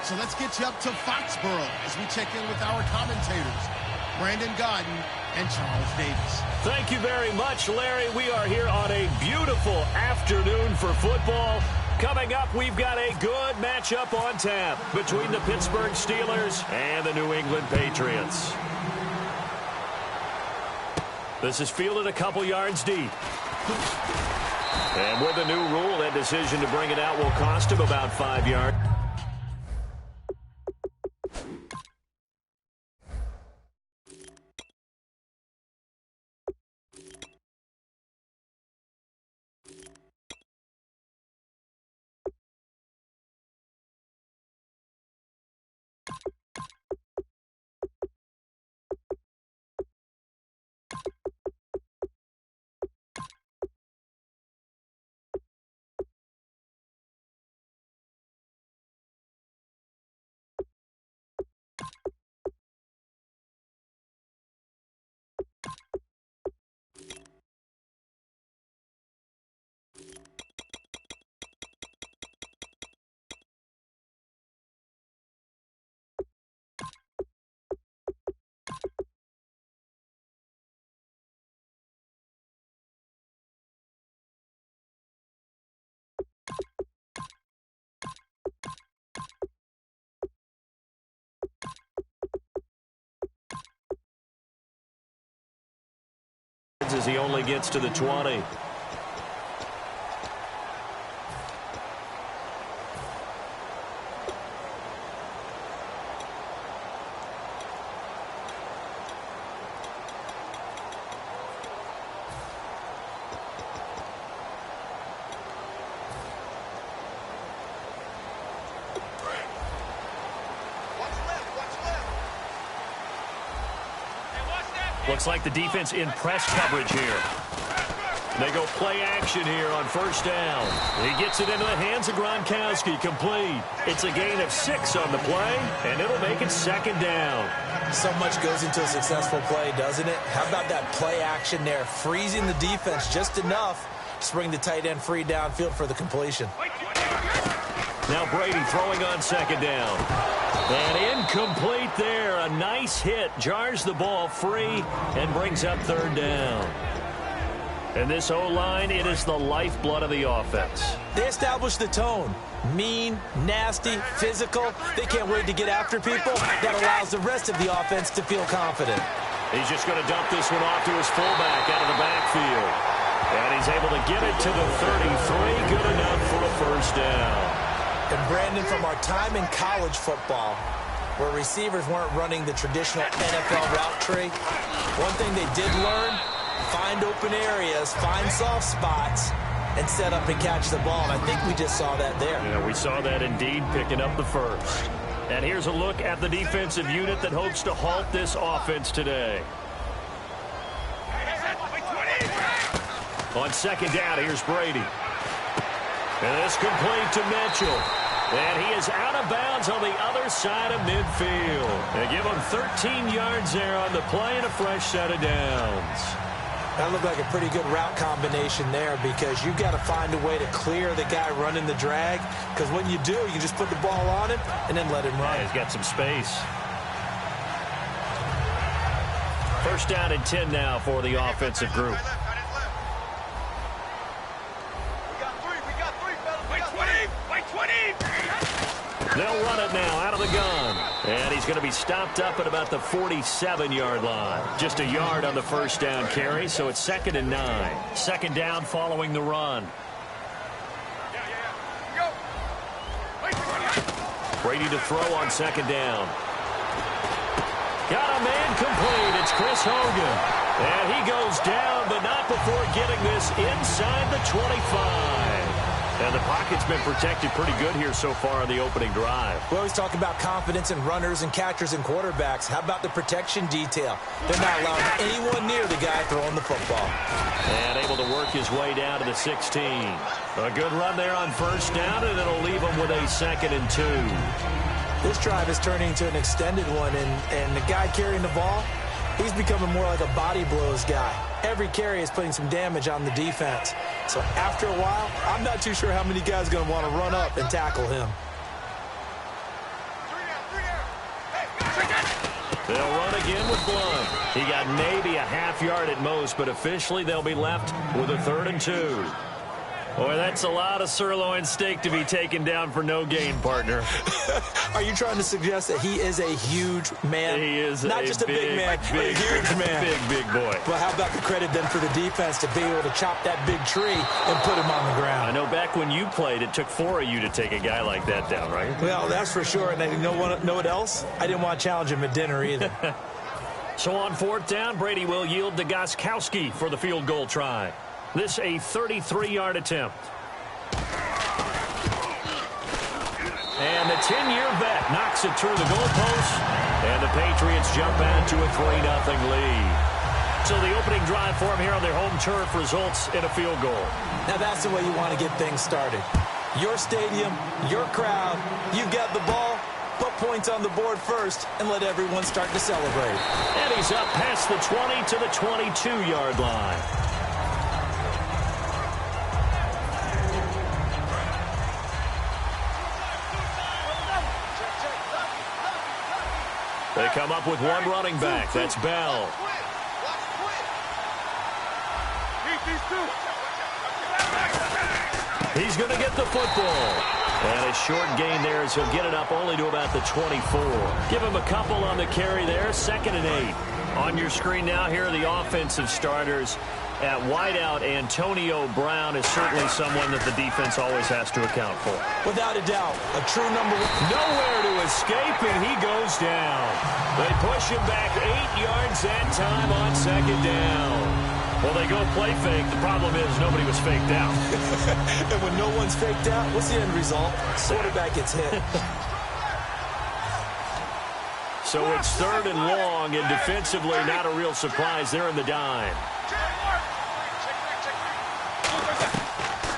So let's get you up to Foxborough as we check in with our commentators, Brandon Gaudin and Charles Davis. Thank you very much, Larry. We are here on a beautiful afternoon for football. Coming up, we've got a good matchup on tap between the Pittsburgh Steelers and the New England Patriots. This is fielded a couple yards deep. And with the new rule, that decision to bring it out will cost him about 5 yards. as he only gets to the 20. Looks like the defense in press coverage here. They go play action here on first down. He gets it into the hands of Gronkowski, complete. It's a gain of 6 on the play, and it'll make it second down. So much goes into a successful play, doesn't it? How about that play action there, freezing the defense just enough to bring the tight end free downfield for the completion. Now Brady throwing on second down. And incomplete there. A nice hit. Jars the ball free and brings up third down. And this O-line, it is the lifeblood of the offense. They establish the tone. Mean, nasty, physical. They can't wait to get after people. That allows the rest of the offense to feel confident. He's just going to dump this one off to his fullback out of the backfield. And he's able to get it to the 33. Good enough for a first down. And Brandon, from our time in college football, where receivers weren't running the traditional NFL route tree, one thing they did learn, find open areas, find soft spots, and set up and catch the ball. And I think we just saw that there. Yeah, we saw that indeed, picking up the first. And here's a look at the defensive unit that hopes to halt this offense today. On second down, here's Brady. And it's complete to Mitchell. And he is out of bounds on the other side of midfield. They give him 13 yards there on the play and a fresh set of downs. That looked like a pretty good route combination there, because you've got to find a way to clear the guy running the drag, because when you do, you just put the ball on him and then let him run. Yeah, he's got some space. First down and 10 now for the offensive group. They'll run it now out of the gun. And he's going to be stopped up at about the 47-yard line. Just a yard on the first down carry, so it's 2nd and 9. Second down following the run. Brady to throw on second down. Got a man complete. It's Chris Hogan. And he goes down, but not before getting this inside the 25. And the pocket's been protected pretty good here so far on the opening drive. We always talk about confidence in runners and catchers and quarterbacks. How about the protection detail? They're not allowing anyone near the guy throwing the football. And able to work his way down to the 16. A good run there on first down, and it'll leave him with a 2nd and 2. This drive is turning into an extended one, and the guy carrying the ball, he's becoming more like a body blows guy. Every carry is putting some damage on the defense. So after a while, I'm not too sure how many guys are going to want to run up and tackle him. They'll run again with Blunt. He got maybe a half yard at most, but officially they'll be left with a 3rd and 2. Boy, that's a lot of sirloin steak to be taken down for no gain, partner. Are you trying to suggest that he is a huge man? He is not just a big man, but a huge man. Big boy. Well, how about the credit then for the defense to be able to chop that big tree and put him on the ground? I know back when you played, it took 4 of you to take a guy like that down, right? Well, that's for sure. And you know what else? I didn't want to challenge him at dinner either. So on 4th down, Brady will yield to Gostkowski for the field goal try. This a 33-yard attempt. And the 10-year vet knocks it through the goalpost. And the Patriots jump out to a 3-0 lead. So the opening drive for them here on their home turf results in a field goal. Now that's the way you want to get things started. Your stadium, your crowd, you've got the ball. Put points on the board first and let everyone start to celebrate. And he's up past the 20 to the 22-yard line. They come up with one running back. That's Bell. He's going to get the football. And a short gain there as he'll get it up only to about the 24. Give him a couple on the carry there. 2nd and 8. On your screen now, here are the offensive starters. At wideout, Antonio Brown is certainly someone that the defense always has to account for. Without a doubt, a true number one. Nowhere to escape, and he goes down. They push him back 8 yards that time on second down. Well, they go play fake. The problem is nobody was faked out. And when no one's faked out, what's the end result? Quarterback gets hit. So it's 3rd and long, and defensively not a real surprise. They're in the dime.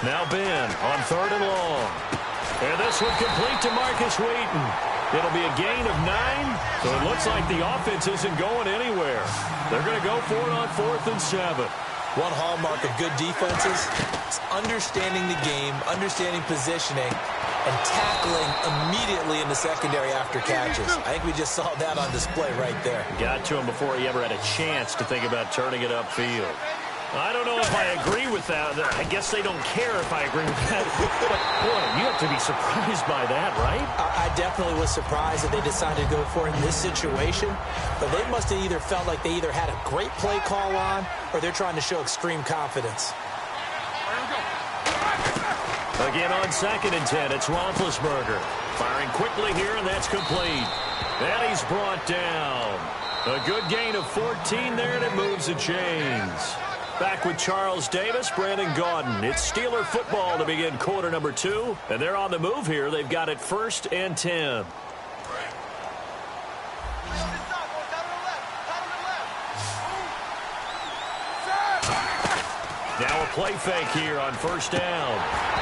Now Ben on 3rd and long. And this one complete to Marcus Wheaton. It'll be a gain of 9. So it looks like the offense isn't going anywhere. They're going to go for it on 4th and 7. One hallmark of good defenses is understanding the game, understanding positioning, and tackling immediately in the secondary after catches. I think we just saw that on display right there. Got to him before he ever had a chance to think about turning it upfield. I don't know if I agree with that. I guess they don't care if I agree with that. But, boy, you have to be surprised by that, right? I definitely was surprised that they decided to go for it in this situation. But they must have either felt like they either had a great play call on or they're trying to show extreme confidence. Again on 2nd and 10, it's Roethlisberger. Firing quickly here, and that's complete. And he's brought down. A good gain of 14 there, and it moves the chains. Back with Charles Davis, Brandon Gaudin. It's Steeler football to begin quarter number 2. And they're on the move here. They've got it 1st and 10. Now a play fake here on 1st down.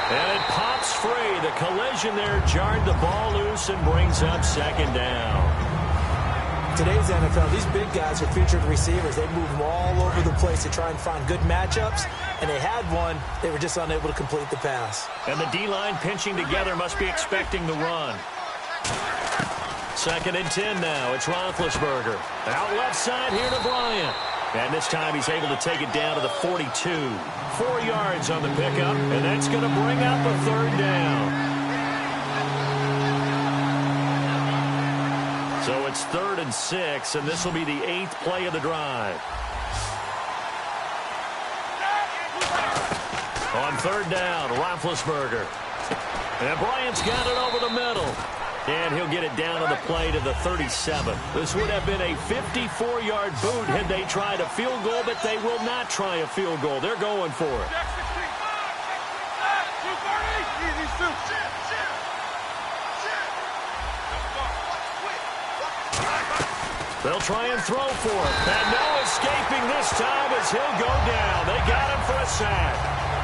And it pops free. The collision there jarred the ball loose and brings up 2nd down. Today's NFL, these big guys are featured receivers. They move them all over the place to try and find good matchups, and they had one. They were just unable to complete the pass. And the D-line pinching together must be expecting the run. 2nd and 10 now. It's Roethlisberger. Out left side here to Bryant. And this time he's able to take it down to the 42. 4 yards on the pickup, and that's going to bring up a 3rd down. So it's 3rd and 6, and this will be the 8th play of the drive. On 3rd down, Roethlisberger. And Bryant's got it over the middle. And he'll get it down on the play to the 37. This would have been a 54-yard boot had they tried a field goal, but they will not try a field goal. They're going for it. They'll try and throw for it. And no escaping this time as he'll go down. They got him for a sack.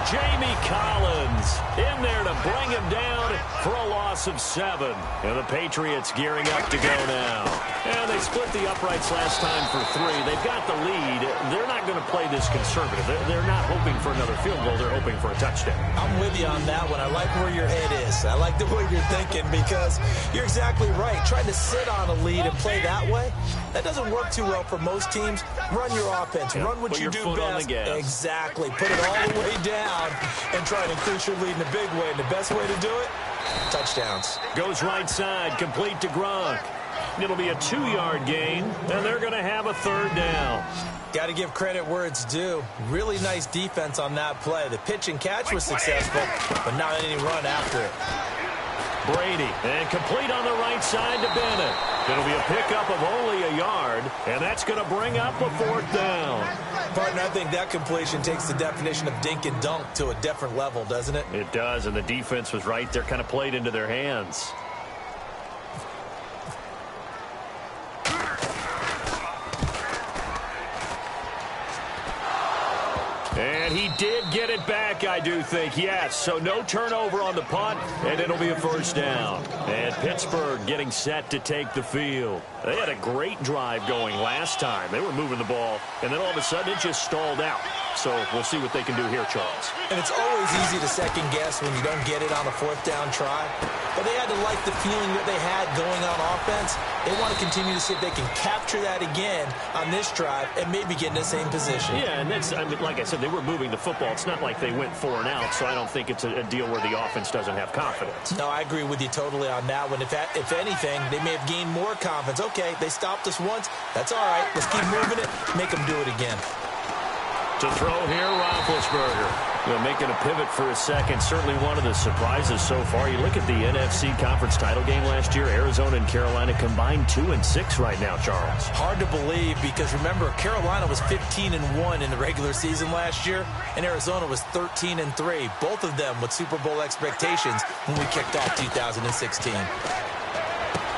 Jamie Collins in there to bring him down for a loss of 7. And the Patriots gearing up to go now. And they split the uprights last time for 3. They've got the lead. They're not going to play this conservative. They're not hoping for another field goal. They're hoping for a touchdown. I'm with you on that one. I like where your head is. I like the way you're thinking because you're exactly right. Trying to sit on a lead and play that way, that doesn't work too well for most teams. Run your offense. Yeah, run what you do best. Exactly. Put it all the way down and try to increase your lead in a big way. And the best way to do it, touchdowns. Goes right side, complete to Gronk. It'll be a 2-yard gain, and they're going to have a 3rd down. Got to give credit where it's due. Really nice defense on that play. The pitch and catch was successful, but not any run after it. Brady, and complete on the right side to Bennett. It'll be a pickup of only a yard, and that's going to bring up a 4th down. Partner, I think that completion takes the definition of dink and dunk to a different level, doesn't it? It does, and the defense was right there, kind of played into their hands. And he did get it back, I do think, yes. So no turnover on the punt, and it'll be a 1st down. And Pittsburgh getting set to take the field. They had a great drive going last time. They were moving the ball, and then all of a sudden it just stalled out. So we'll see what they can do here, Charles. And it's always easy to second guess when you don't get it on a 4th down try. But they had to like the feeling that they had going on offense. They want to continue to see if they can capture that again on this drive and maybe get in the same position. Yeah, and that's, I mean, like I said, they were moving the football. It's not like they went 4 and out, so I don't think it's a deal where the offense doesn't have confidence. No, I agree with you totally on that one. If anything, they may have gained more confidence. Okay, they stopped us once. That's all right. Let's keep moving it. Make them do it again. To throw here, Roethlisberger. Making a pivot for a second. Certainly one of the surprises so far. You look at the NFC Conference title game last year. Arizona and Carolina combined 2-6 right now, Charles. Hard to believe because, remember, Carolina was 15-1 in the regular season last year, and Arizona was 13-3. Both of them with Super Bowl expectations when we kicked off 2016.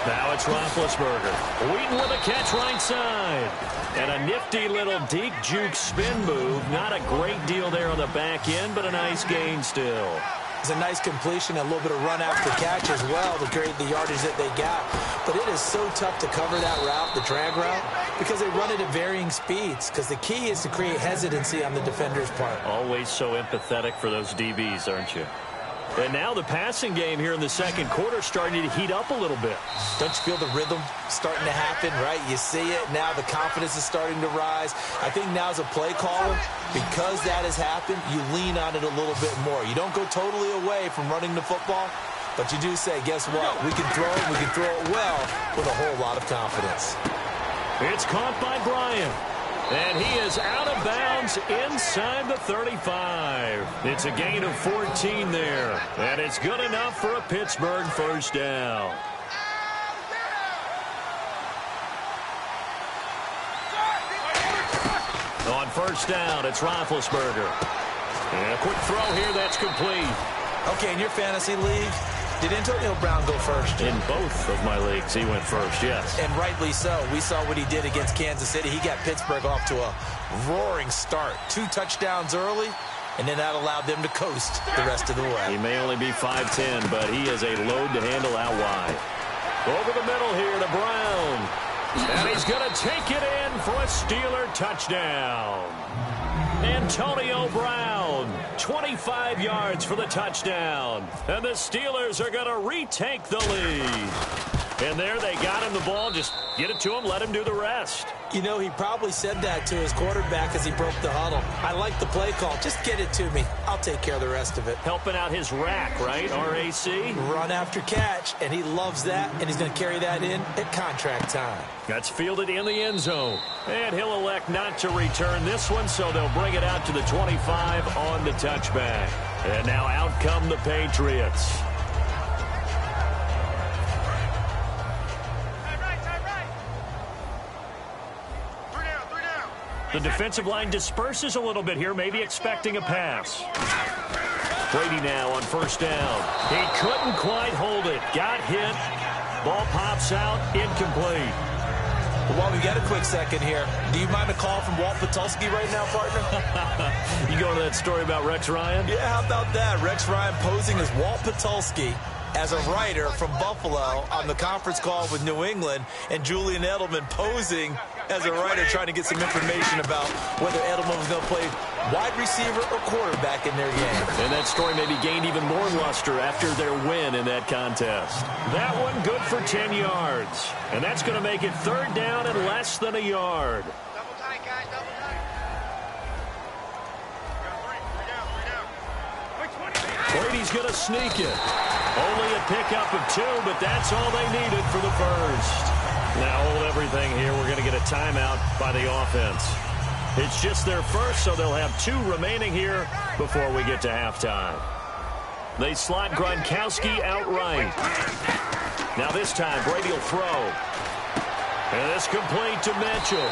Now it's Roethlisberger. Wheaton with a catch right side. And a nifty little deep juke spin move. Not a great deal there on the back end, but a nice gain still. It's a nice completion, a little bit of run after catch as well to create the yardage that they got. But it is so tough to cover that route, the drag route, because they run it at varying speeds. Because the key is to create hesitancy on the defender's part. Always so empathetic for those DBs, aren't you? And now the passing game here in the second quarter starting to heat up a little bit. Don't you feel the rhythm starting to happen, right? You see it. Now the confidence is starting to rise. I think now as a play caller, because that has happened, you lean on it a little bit more. You don't go totally away from running the football, but you do say, guess what? We can throw it. We can throw it well with a whole lot of confidence. It's caught by Bryant. And he is out of bounds inside the 35. It's a gain of 14 there. And it's good enough for a Pittsburgh first down. On first down, it's Roethlisberger. And a quick throw here that's complete. Okay, in your fantasy league, did Antonio Brown go first? In both of my leagues, he went first, yes. And rightly so. We saw what he did against Kansas City. He got Pittsburgh off to a roaring start. 2 touchdowns early, and then that allowed them to coast the rest of the way. He may only be 5'10", but he is a load to handle out wide. Over the middle here to Brown. And he's going to take it in for a Steeler touchdown. Antonio Brown, 25 yards for the touchdown. And the Steelers are going to retake the lead. And there they got him the ball. Just get it to him, let him do the rest. You know, he probably said that to his quarterback as he broke the huddle. I like the play call. Just get it to me. I'll take care of the rest of it. Helping out his rack, right? RAC? Run after catch, and he loves that, and he's going to carry that in at contract time. That's fielded in the end zone. And he'll elect not to return this one, so they'll bring it out to the 25 on the touchback. And now out come the Patriots. The defensive line disperses a little bit here, maybe expecting a pass. Brady now on first down. He couldn't quite hold it. Got hit. Ball pops out. Incomplete. Well, we got a quick second here. Do you mind a call from Walt Patulski right now, partner? You going to that story about Rex Ryan? Yeah, how about that? Rex Ryan posing as Walt Patulski as a writer from Buffalo on the conference call with New England, and Julian Edelman posing as a writer trying to get some information about whether Edelman was going to play wide receiver or quarterback in their game. And that story maybe gained even more luster after their win in that contest. That one good for 10 yards. And that's going to make it third down and less than a yard. Double tight, guys, double tight. Brady's going to sneak it. Only a pickup of 2, but that's all they needed for the first. Now hold everything here. We're going to get a timeout by the offense. It's just their first, so they'll have 2 remaining here before we get to halftime. They slot Gronkowski outright. Now this time, Brady will throw. And it's complete to Mitchell.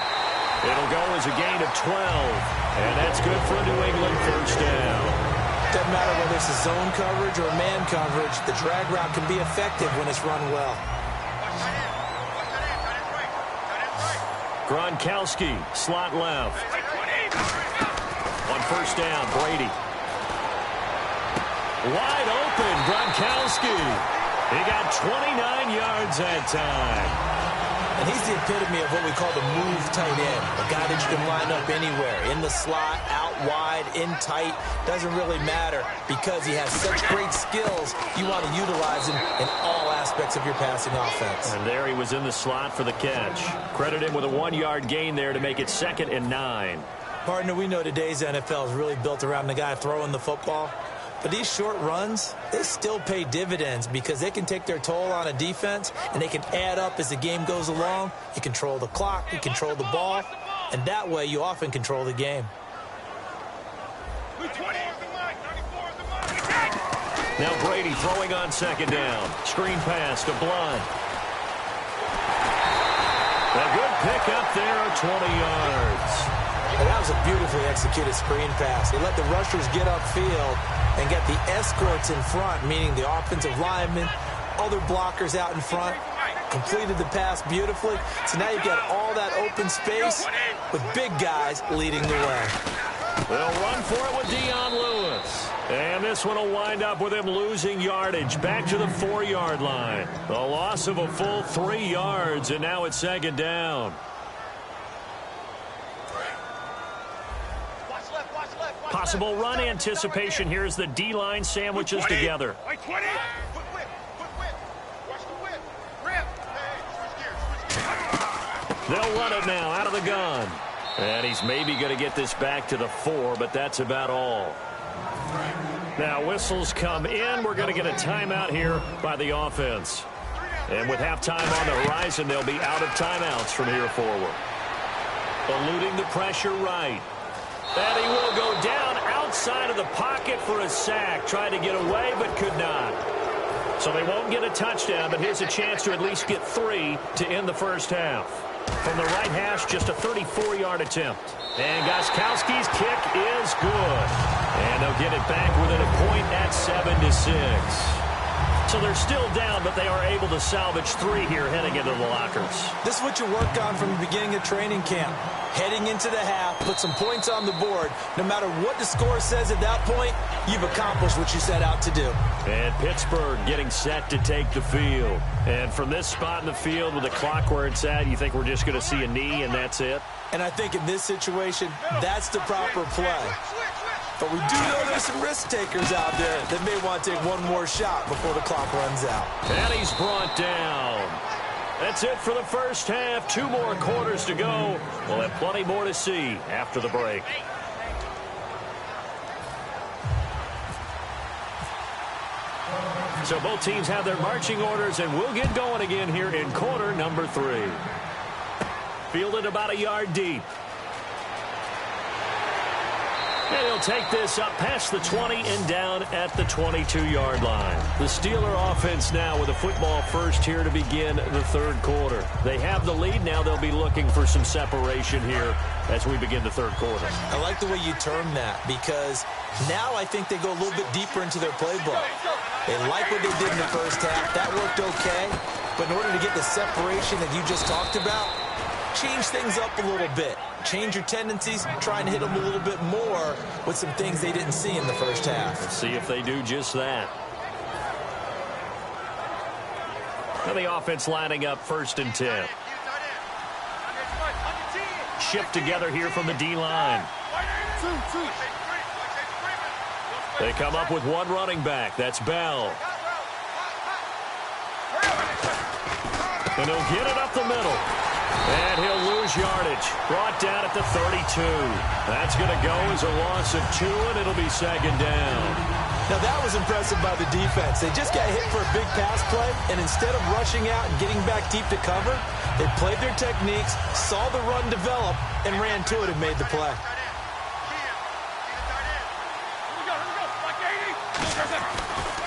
It'll go as a gain of 12. And that's good for a New England first down. Doesn't matter whether it's a zone coverage or man coverage, the drag route can be effective when it's run well. Gronkowski, slot left. On first down, Brady. Wide open, Gronkowski. He got 29 yards that time. And he's the epitome of what we call the move tight end. A guy that you can line up anywhere. In the slot, out wide, in tight. Doesn't really matter because he has such great skills. You want to utilize him in all aspects of your passing offense. And there he was in the slot for the catch. Credit him with a 1-yard gain there to make it 2nd and 9. Partner, we know today's NFL is really built around the guy throwing the football. But these short runs, they still pay dividends because they can take their toll on a defense and they can add up as the game goes along. You control the clock, you control the ball, and that way you often control the game. Now Brady throwing on second down. Screen pass to Blunt. A good pickup there, 20 yards. And that was a beautifully executed screen pass. They let the rushers get upfield and get the escorts in front, meaning the offensive linemen, other blockers out in front. Completed the pass beautifully. So now you've got all that open space with big guys leading the way. They'll run for it with Dion Lewis. And this one will wind up with him losing yardage back to the 4-yard line. A loss of a full 3 yards, and now it's second down. Possible run anticipation here as the D-line sandwiches together. They'll run it now out of the gun. And he's maybe going to get this back to the 4, but that's about all. Now whistles come in. We're going to get a timeout here by the offense. And with halftime on the horizon, they'll be out of timeouts from here forward. Eluding the pressure right. And he will go down outside of the pocket for a sack. Tried to get away, but could not. So they won't get a touchdown, but here's a chance to at least get 3 to end the first half. From the right hash, just a 34-yard attempt. And Gostkowski's kick is good. And they'll get it back within a point at 7-6. So they're still down, but they are able to salvage 3 here heading into the lockers. This is what you work on from the beginning of training camp. Heading into the half, put some points on the board. No matter what the score says at that point, you've accomplished what you set out to do. And Pittsburgh getting set to take the field. And from this spot in the field with the clock where it's at, you think we're just going to see a knee and that's it? And I think in this situation, that's the proper play. But we do know there's some risk takers out there that may want to take one more shot before the clock runs out. And he's brought down. That's it for the first half. 2 more quarters to go. We'll have plenty more to see after the break. So both teams have their marching orders, and we'll get going again here in quarter number 3. Fielded about a yard deep. And he'll take this up past the 20 and down at the 22-yard line. The Steeler offense now with a football first here to begin the third quarter. They have the lead. Now they'll be looking for some separation here as we begin the third quarter. I like the way you term that because now I think they go a little bit deeper into their playbook. They like what they did in the first half. That worked okay. But in order to get the separation that you just talked about, change things up a little bit. Change your tendencies, try and hit them a little bit more with some things they didn't see in the first half. Let's see if they do just that. And the offense lining up 1st and 10. Shift together here from the D-line. They come up with 1 running back. That's Bell. And he'll get it up the middle. And he'll lose yardage. Brought down at the 32. That's going to go as a loss of 2, and it'll be second down. Now that was impressive by the defense. They just got hit for a big pass play, and instead of rushing out and getting back deep to cover, they played their techniques, saw the run develop, and ran to it and made the play.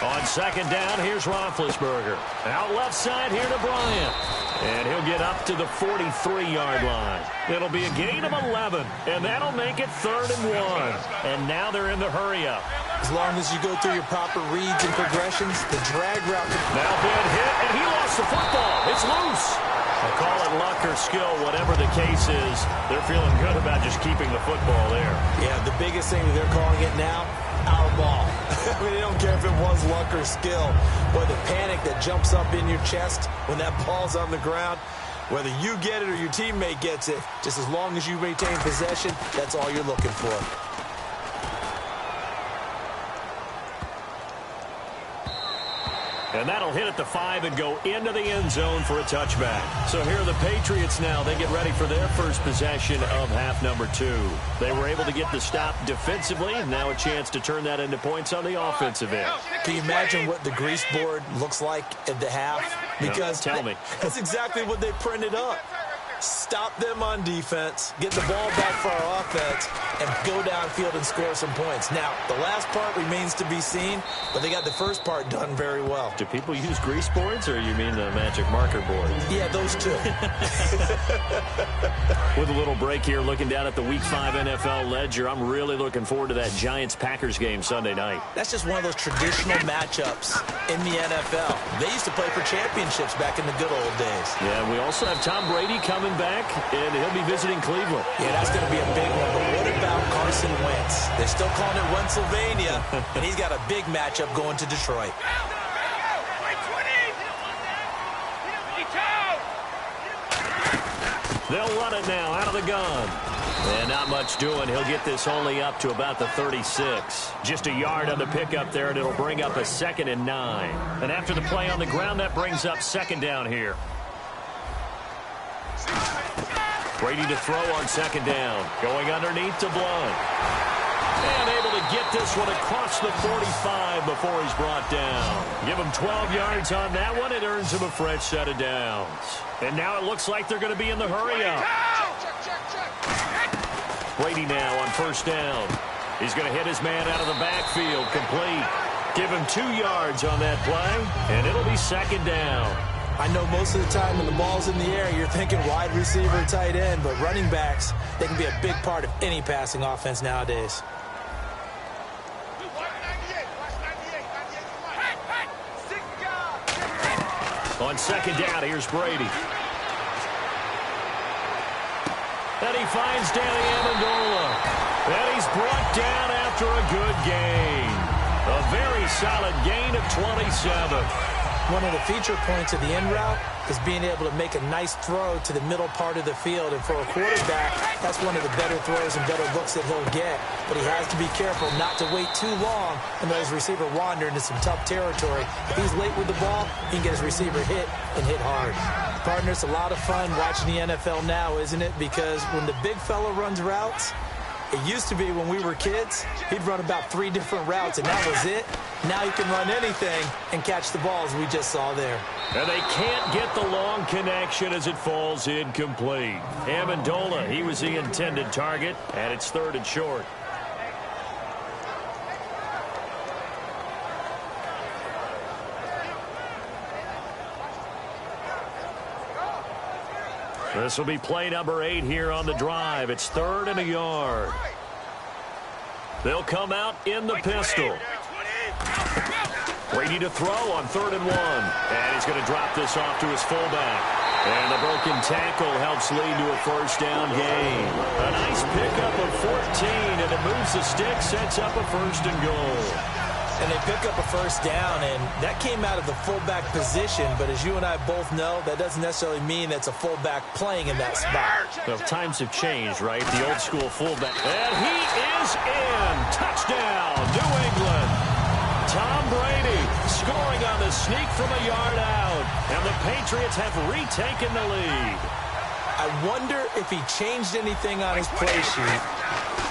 On second down, here's Roethlisberger. Out left side here to Bryant. And he'll get up to the 43-yard line. It'll be a gain of 11, and that'll make it 3rd and 1. And now they're in the hurry-up. As long as you go through your proper reads and progressions, the drag route. Now been hit, and he lost the football. It's loose. I call it luck or skill, whatever the case is. They're feeling good about just keeping the football there. Yeah, the biggest thing that they're calling it now, our ball. I mean, they don't care if it was luck or skill. Boy, the panic that jumps up in your chest when that ball's on the ground, whether you get it or your teammate gets it, just as long as you maintain possession, that's all you're looking for. And that'll hit at the 5 and go into the end zone for a touchback. So here are the Patriots now. They get ready for their first possession of half number 2. They were able to get the stop defensively, and now a chance to turn that into points on the offensive end. Can you imagine what the grease board looks like at the half? Because tell me. That's exactly what they printed up. Stop them on defense, get the ball back for our offense, and go downfield and score some points. Now, the last part remains to be seen, but they got the first part done very well. Do people use grease boards, or you mean the magic marker board? Yeah, those two. With a little break here, looking down at the Week 5 NFL ledger, I'm really looking forward to that Giants-Packers game Sunday night. That's just one of those traditional matchups in the NFL. They used to play for championships back in the good old days. Yeah, we also have Tom Brady coming back, and he'll be visiting Cleveland. Yeah, that's going to be a big one. But what about Carson Wentz? They're still calling it Wentzylvania, and he's got a big matchup going to Detroit. They'll run it now out of the gun. And not much doing. He'll get this only up to about the 36. Just a yard on the pickup there, and it'll bring up a 2nd and 9. And after the play on the ground, that brings up 2nd down here. Brady to throw on 2nd down. Going underneath to Blunt. And able to get this one across the 45 before he's brought down. Give him 12 yards on that one. It earns him a fresh set of downs. And now it looks like they're going to be in the hurry-up. Brady now on 1st down. He's going to hit his man out of the backfield. Complete. Give him 2 yards on that play, and it'll be 2nd down. I know most of the time when the ball's in the air, you're thinking wide receiver, tight end, but running backs, they can be a big part of any passing offense nowadays. On 2nd down, here's Brady. And he finds Danny Amendola. And he's brought down after a good gain. A very solid gain of 27. One of the feature points of the end route is being able to make a nice throw to the middle part of the field. And for a quarterback, that's one of the better throws and better looks that he'll get. But he has to be careful not to wait too long and let his receiver wander into some tough territory. If he's late with the ball, he can get his receiver hit and hit hard. Partner, it's a lot of fun watching the NFL now, isn't it? Because when the big fella runs routes, it used to be when we were kids, he'd run about 3 different routes, and that was it. Now he can run anything and catch the balls we just saw there. And they can't get the long connection as it falls incomplete. Amendola, he was the intended target, and it's 3rd and short. This will be play number 8 here on the drive. It's 3rd and a yard. They'll come out in the pistol. Brady to throw on 3rd and 1. And he's going to drop this off to his fullback. And the broken tackle helps lead to a 1st down gain. A nice pickup of 14, and it moves the stick, sets up a 1st and goal. And they pick up a 1st down, and that came out of the fullback position. But as you and I both know, that doesn't necessarily mean that's a fullback playing in that spot. Well, times have changed, right? The old school fullback. And he is in. Touchdown, New England. Tom Brady scoring on the sneak from a yard out. And the Patriots have retaken the lead. I wonder if he changed anything on his play sheet,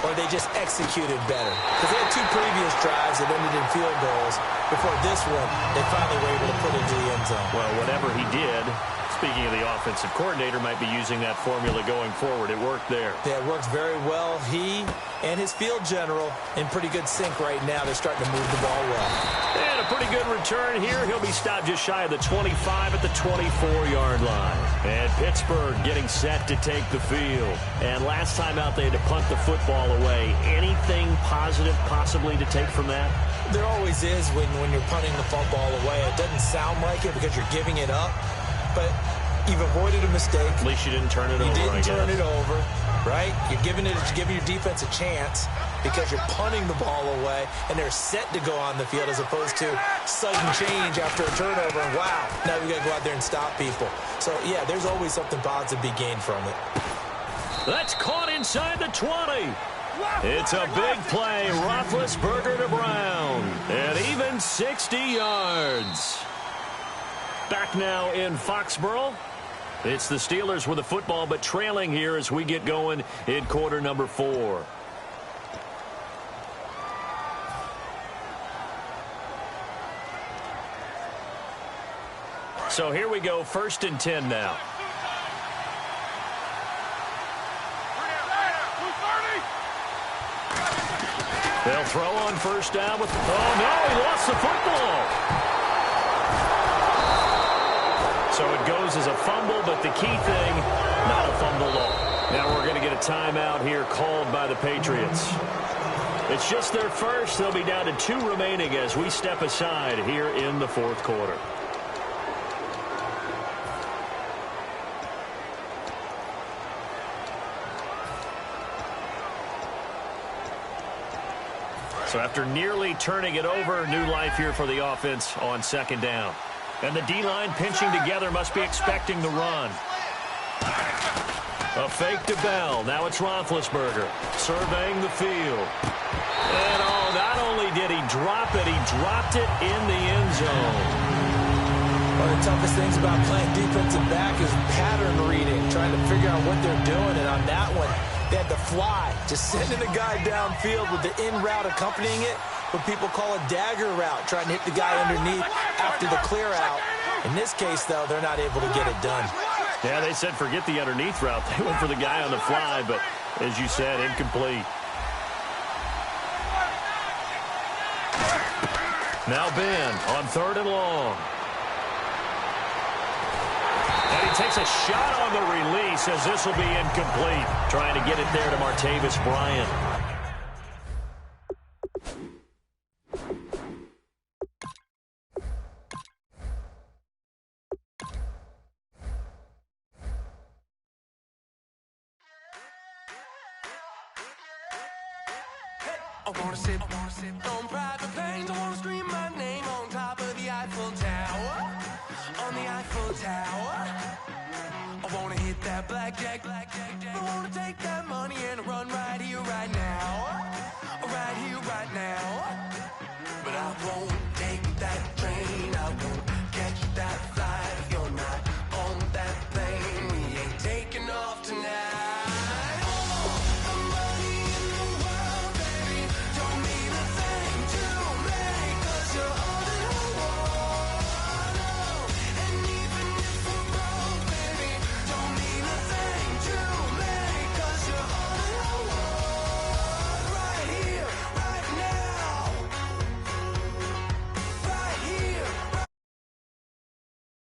or they just executed better. Because they had 2 previous drives that ended in field goals. Before this one, they finally were able to put into the end zone. Well, whatever he did, speaking of the offensive coordinator, might be using that formula going forward. It worked there. Yeah, it works very well. He and his field general in pretty good sync right now. They're starting to move the ball well. And a pretty good return here. He'll be stopped just shy of the 25 at the 24-yard line. And Pittsburgh getting set to take the field. And last time out, they had to punt the football away. Anything positive possibly to take from that? There always is when you're punting the football away. It doesn't sound like it because you're giving it up, but you've avoided a mistake. At least you didn't turn it over, You didn't turn it over, right? You're giving your defense a chance because you're punting the ball away, and they're set to go on the field as opposed to sudden change after a turnover, and wow, now we got to go out there and stop people. So, yeah, there's always something positive to be gained from it. That's caught inside the 20. It's a big play. Roethlisberger to Brown. And even 60 yards. Back now in Foxborough. It's the Steelers with the football, but trailing here as we get going in quarter number 4. So here we go, 1st and 10 now. They'll throw on first down with... Oh, no, he lost the football. So it goes as a fumble, but the key thing, not a fumble loss. Now we're going to get a timeout here called by the Patriots. It's just their first. They'll be down to 2 remaining as we step aside here in the fourth quarter. So after nearly turning it over, new life here for the offense on second down. And the D-line pinching together must be expecting the run. A fake to Bell. Now it's Roethlisberger surveying the field. And, oh, not only did he drop it, he dropped it in the end zone. One of the toughest things about playing defensive back is pattern reading, trying to figure out what they're doing. And on that one, they had to fly, just sending the guy downfield with the in route accompanying it, what people call a dagger route, trying to hit the guy underneath after the clear out. In this case, though, they're not able to get it done. Yeah, they said forget the underneath route. They went for the guy on the fly, but as you said, incomplete. Now Ben on 3rd and long. And he takes a shot on the release as this will be incomplete. Trying to get it there to Martavis Bryant. I wanna sip on private planes. I wanna scream my name on top of the Eiffel Tower. On the Eiffel Tower. I wanna hit that blackjack